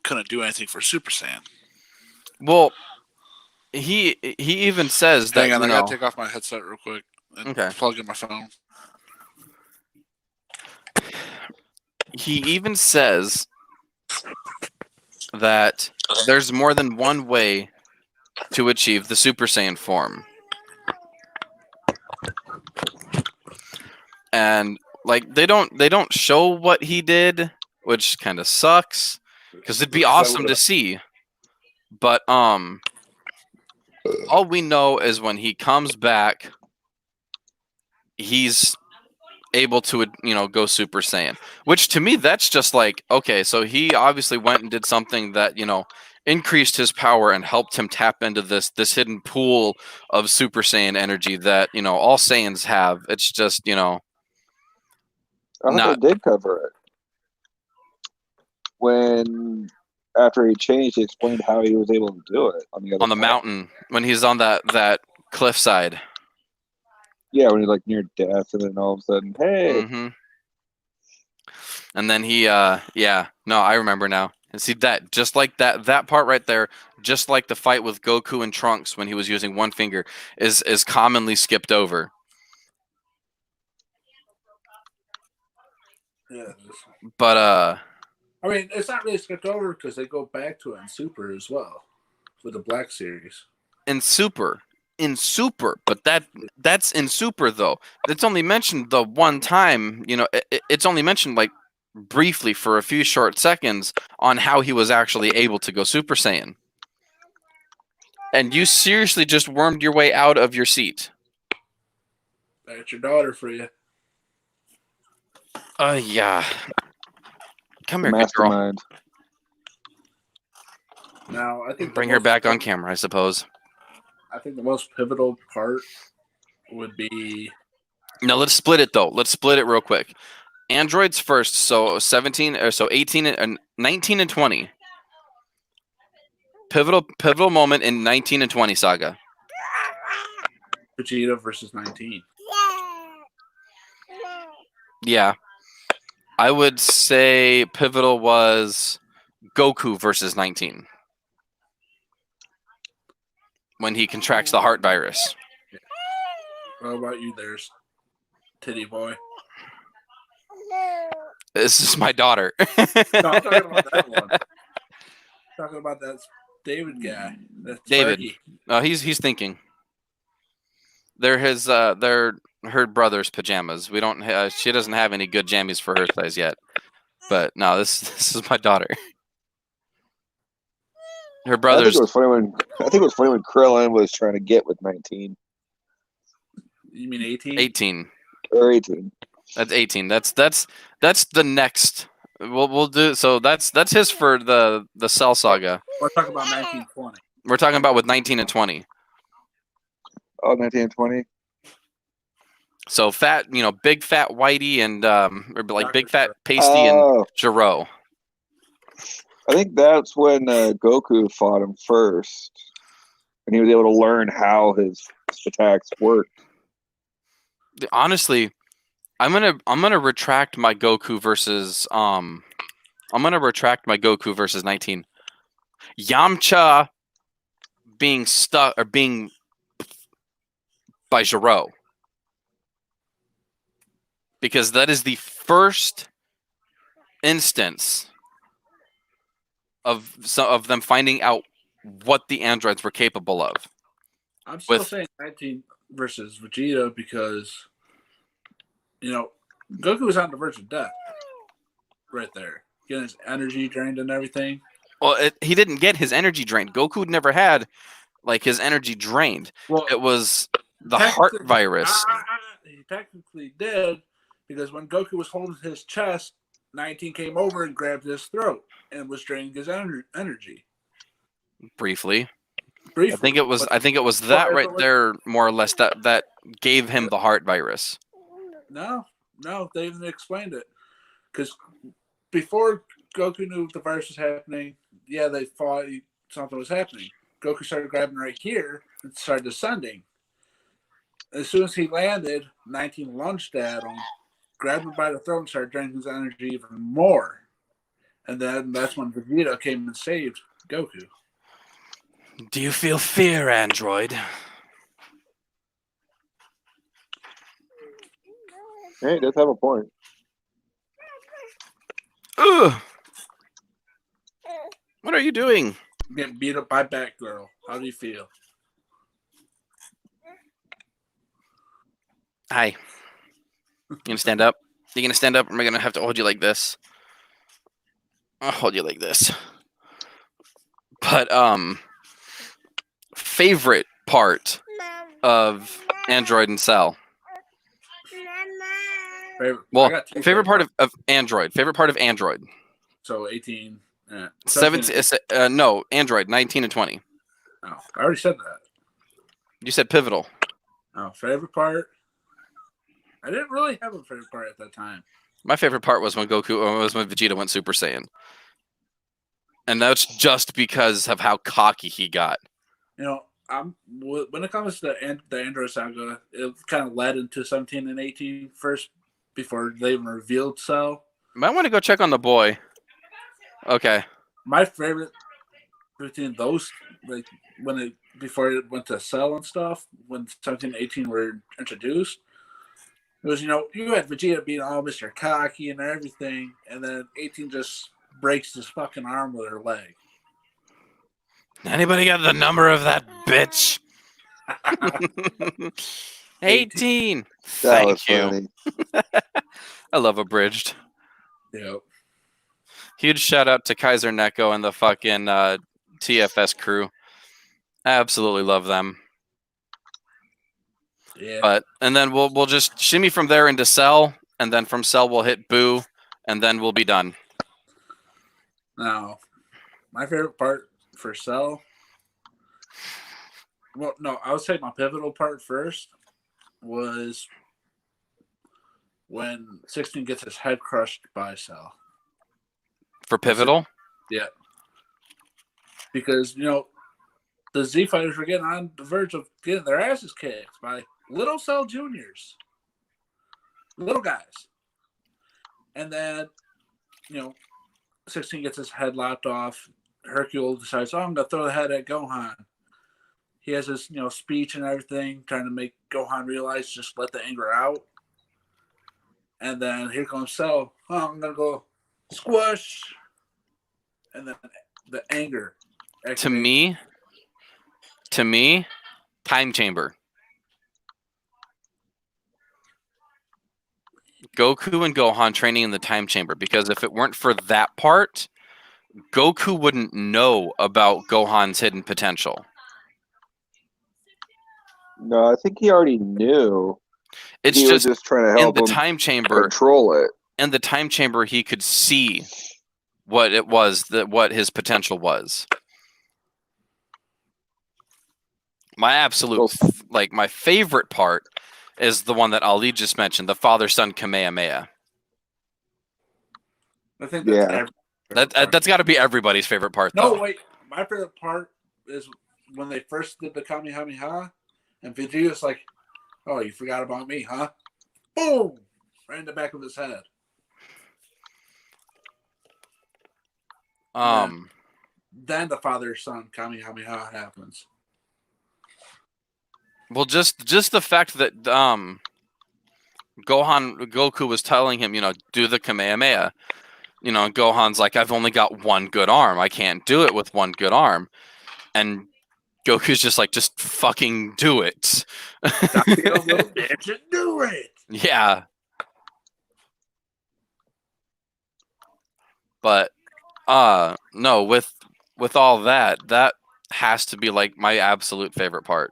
couldn't do anything for Super Saiyan. Well, he even says that Hang on, you I know. gotta take off my headset real quick and Okay. plug in my phone. He even says that there's more than one way to achieve the Super Saiyan form. And like they don't show what he did, which kind of sucks because it'd be awesome to see. But all we know is when he comes back, he's able to go Super Saiyan, which to me that's just like, okay, so he obviously went and did something that increased his power and helped him tap into this hidden pool of Super Saiyan energy that all Saiyans have. It's just I thought not they did cover it when after he changed. He explained how he was able to do it on the other on the side. mountain when he's on that cliffside. Yeah, when he's like near death, and then all of a sudden, hey, hmm And then he no, I remember now. And see that just like that part right there, just like the fight with Goku and Trunks when he was using one finger is commonly skipped over. Yeah. But I mean, it's not really skipped over because they go back to it in Super as well with the Black Series. in Super, but that's in Super though. It's only mentioned the one time, it's only mentioned like briefly for a few short seconds on how he was actually able to go Super Saiyan. And you seriously just wormed your way out of your seat. That's your daughter for you. Yeah. Come here, good girl. mastermind. Now, I think Bring her back on camera, I suppose. I think the most pivotal part would be. No, let's split it though. Let's split it real quick. Androids first, so 17 or so 18 and 19 and 20. Pivotal moment in 19 and 20 saga. Vegeta versus 19. Yeah. I would say pivotal was Goku versus 19. When he contracts the heart virus. What about you, there's Titty Boy? This is my daughter. No, I'm talking about that one. Talking about that David guy. That's David. Sparky. No, he's thinking. They're her brother's pajamas. We don't. She doesn't have any good jammies for her size yet. But no, this is my daughter. Her I think brother's it was funny when Krillin was trying to get with 19 You mean 18? 18. or 18. That's 18. That's the next. We'll do so. That's his for the Cell Saga. We're talking about 1920. We're talking about with 19 and 20. Oh, 19 and 20. So fat, big fat Whitey and or like big fat Pasty Oh, and Gero. I think that's when Goku fought him first, and he was able to learn how his attacks work. Honestly, I'm gonna retract my Goku versus 19. Yamcha being stuck or being by Gero. Because that is the first instance of them finding out what the androids were capable of. I'm still With- saying 19 versus Vegeta because, Goku was on the verge of death right there. Getting his energy drained and everything. Well, he didn't get his energy drained. Goku never had like his energy drained. Well, It was the heart technically- virus. He technically did because when Goku was holding his chest, 19 came over and grabbed his throat and was draining his energy. Briefly. Briefly. I think it was But that if right it was- there more or less that gave him the heart virus. No, they even explained it. Because before Goku knew the virus was happening, yeah, they thought something was happening. Goku started grabbing right here and started descending. As soon as he landed, 19 lunged at him, grabbed him by the throat, and started draining his energy even more. And then that's when Vegeta came and saved Goku. Do you feel fear, android? Hey, he does have a point. Ugh. What are you doing? Getting beat up by Batgirl. How do you feel? Hi. You gonna stand up? You gonna stand up, or am I gonna have to hold you like this? I'll hold you like this. But favorite part of Android and Cell. Favorite, I Well, got two favorite part of Android. Favorite part of Android. So 18. 17. No, Android 19 and 20. Oh, I already said that. You said pivotal. Oh, favorite part? I didn't really have a favorite part at that time. My favorite part was when Vegeta went Super Saiyan, and that's just because of how cocky he got. When it comes to the Android saga, it kind of led into 17 and 18 first before they even revealed Cell. Might want to go check on the boy. Okay. My favorite between those, like before it went to Cell and stuff, when 17 and 18 were introduced, it was, you had Vegeta being all Mr. Cocky and everything, and then 18 just breaks his fucking arm with her leg. Anybody got the number of that bitch? 18. That was Thank you. funny. I love Abridged. Yep. Huge shout out to Kaiser Neko and the fucking TFS crew. I absolutely love them. Yeah. And then we'll just shimmy from there into Cell, and then from Cell we'll hit Boo, and then we'll be done. Now, my favorite part for Cell. Well, no, I would say my pivotal part first was when 16 gets his head crushed by Cell. For pivotal, Yeah. Because, the Z fighters were getting on the verge of getting their asses kicked by little Cell Juniors. Little guys. And then, 16 gets his head lopped off. Hercule decides, I'm going to throw the head at Gohan. He has his, speech and everything, trying to make Gohan realize just let the anger out. And then here comes Cell. Oh, I'm going to go squish. And then the anger. to me, time chamber. Goku and Gohan training in the time chamber, because if it weren't for that part, Goku wouldn't know about Gohan's hidden potential. No, I think he already knew. It's He was just just trying to in help the him time chamber. control it. In the time chamber, he could see what it was, what his potential was. My absolute, my favorite part is the one that Ali just mentioned, the father-son Kamehameha. I think that's Yeah. That's got to be everybody's favorite part, No, though. wait. My favorite part is when they first did the Kamehameha, and Vegeta's like, "Oh, you forgot about me, huh?" Boom! Right in the back of his head. then the father-son Kamehameha happens. Well, just the fact that Goku was telling him, do the Kamehameha. And Gohan's like, I've only got one good arm. I can't do it with one good arm. And Goku's just like, just fucking do it. Stop being a little bitch and do it. Yeah. But no, with all that has to be like my absolute favorite part.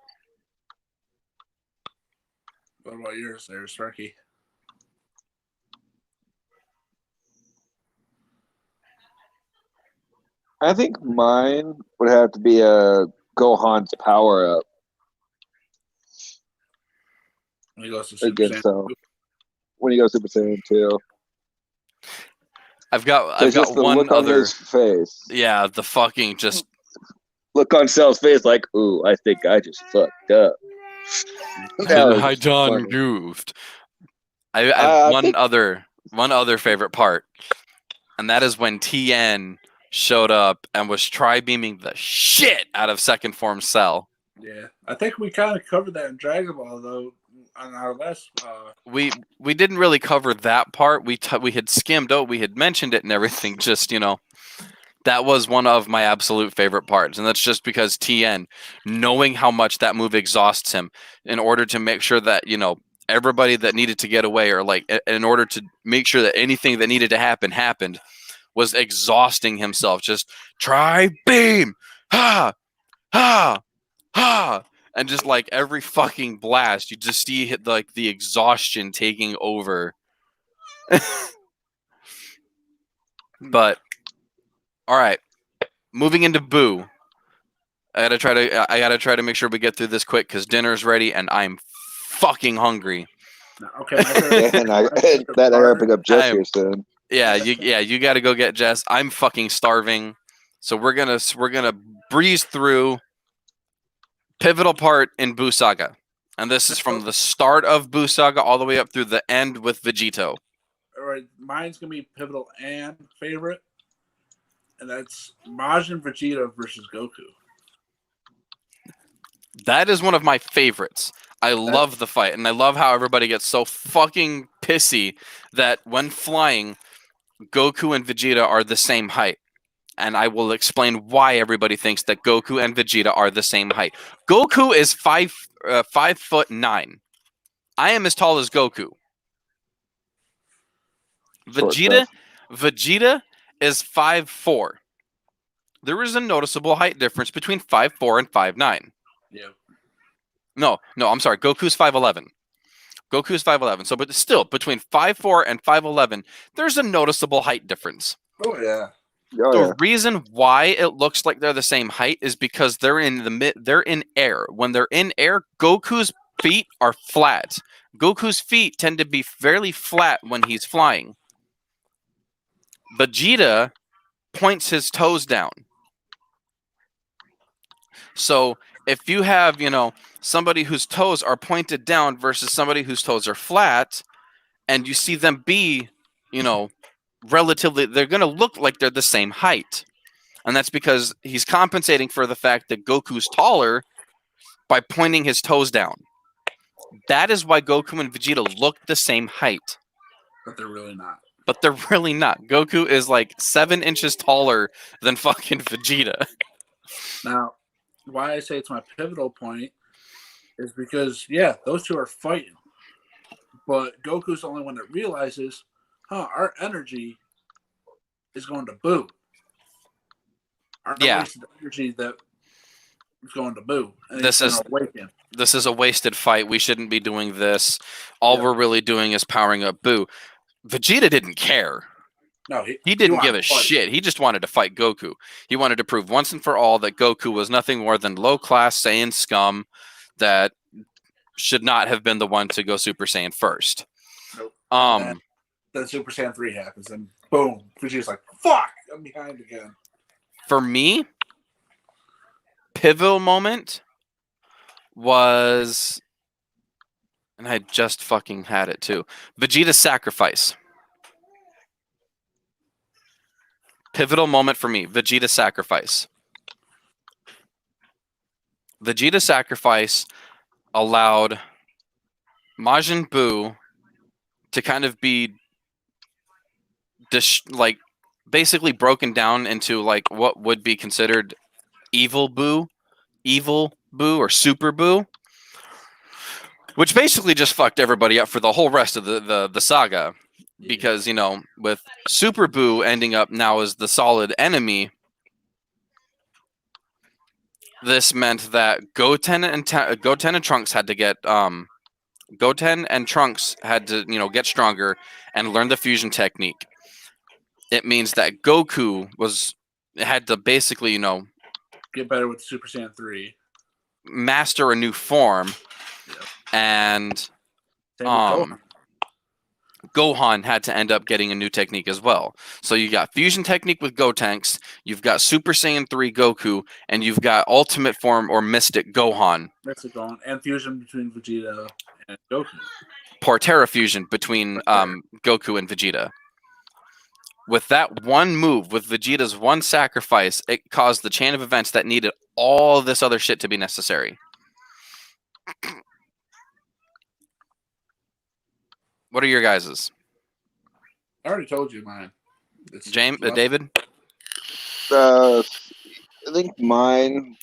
What about yours there, Sparky? I think mine would have to be Gohan's power up When he goes to Super against Saiyan. when he goes Super Saiyan 2. I've got Just the one look on other. his face. Yeah, the fucking just. Look on Cell's face like, ooh, I think I just fucked up. That was I done funny. goofed. I have I one think- other favorite part, and that is when Tien showed up and was tri-beaming the shit out of second form Cell. Yeah, I think we kind of covered that in Dragon Ball though on our last. We didn't really cover that part. We had skimmed out. We had mentioned it and everything. Just that was one of my absolute favorite parts, and that's just because Tien, knowing how much that move exhausts him, in order to make sure that everybody that needed to get away, or like in order to make sure that anything that needed to happen happened, was exhausting himself. Just try beam, ha, ha, ha, and just like every fucking blast, you just see like the exhaustion taking over. But all right, moving into Boo. I gotta try to make sure we get through this quick because dinner's ready and I'm fucking hungry. Okay, my favorite- and that I gotta pick up Jess here soon. Yeah, you got to go get Jess. I'm fucking starving, so we're gonna breeze through pivotal part in Boo Saga, and this is from the start of Boo Saga all the way up through the end with Vegito. All right, mine's gonna be pivotal and favorite, and that's Majin Vegeta versus Goku. That is one of my favorites. I love the fight, and I love how everybody gets so fucking pissy that when flying, Goku and Vegeta are the same height. And I will explain why everybody thinks that Goku and Vegeta are the same height. Goku is 5'9". I am as tall as Goku. Vegeta is 5'4". There is a noticeable height difference between 5'4" and 5'9". Yeah. No, I'm sorry. Goku's 5'11". Goku's 5'11". So, but still, between 5'4" and 5'11", there's a noticeable height difference. Oh yeah. Oh, The yeah. reason why it looks like they're the same height is because they're in air. When they're in air, Goku's feet are flat. Goku's feet tend to be fairly flat when he's flying. Vegeta points his toes down. So if you have, somebody whose toes are pointed down versus somebody whose toes are flat, and you see them be, relatively, they're going to look like they're the same height. And that's because he's compensating for the fact that Goku's taller by pointing his toes down. That is why Goku and Vegeta look the same height. But they're really not. But they're really not. Goku is like 7 inches taller than fucking Vegeta. Now, why I say it's my pivotal point is because, yeah, those two are fighting. But Goku's the only one that realizes, our energy is going to Boo. Our wasted energy that is going to Boo. And This he's is- gonna awaken. This is a wasted fight. We shouldn't be doing this. All we're really doing is powering up Boo. Vegeta didn't care. No, He didn't wanted give a to fight. shit. He just wanted to fight Goku. He wanted to prove once and for all that Goku was nothing more than low-class Saiyan scum that should not have been the one to go Super Saiyan first. Nope. Um, Then Super Saiyan 3 happens, and boom, Vegeta's like, fuck, I'm behind again. for me, pivotal moment was, and I just fucking had it too, Vegeta's sacrifice. Pivotal moment for me, Vegeta's sacrifice. Vegeta sacrifice allowed Majin Buu to kind of be like basically broken down into like what would be considered evil Buu or Super Buu, which basically just fucked everybody up for the whole rest of the saga. Because, you know, with Super Buu ending up now as the solid enemy, this meant that Goten and Trunks had to get Goten and Trunks had to, you know, get stronger and learn the fusion technique. It means that Goku had to basically, you know, Get better with Super Saiyan 3. master a new form, and Same with Gohan. Gohan had to end up getting a new technique as well. So you got fusion technique with Gotenks, you've got Super Saiyan 3 Goku, and you've got ultimate form or mystic Gohan. That's Gohan. And fusion between Vegeta and Goku. Portera fusion between Goku and Vegeta. With that one move, with Vegeta's one sacrifice, it caused the chain of events that needed all this other shit to be necessary. What are your guys's? I already told you mine. It's David? I think mine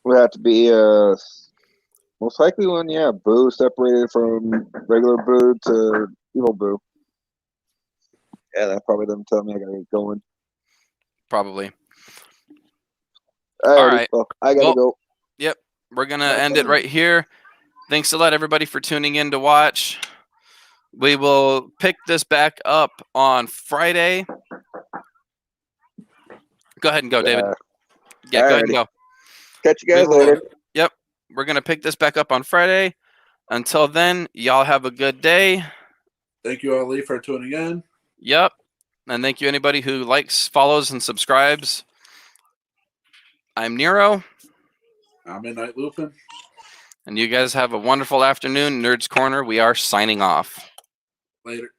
would have to be most likely one. Yeah, Boo separated from regular Boo to evil Boo. Yeah, that probably doesn't tell me I gotta get going. Probably. Alrighty, right. well, I gotta go. Yep. We're going to end it right here. Thanks a lot, everybody, for tuning in to watch. We will pick this back up on Friday. Go ahead and go, David. Yeah, go ahead and go. Catch you guys later. Yep. We're going to pick this back up on Friday. Until then, y'all have a good day. Thank you, Ali, for tuning in. Yep. And thank you, anybody who likes, follows, and subscribes. I'm Nero. I'm Midnight Lupin. And you guys have a wonderful afternoon. Nerds Corner, we are signing off. Later.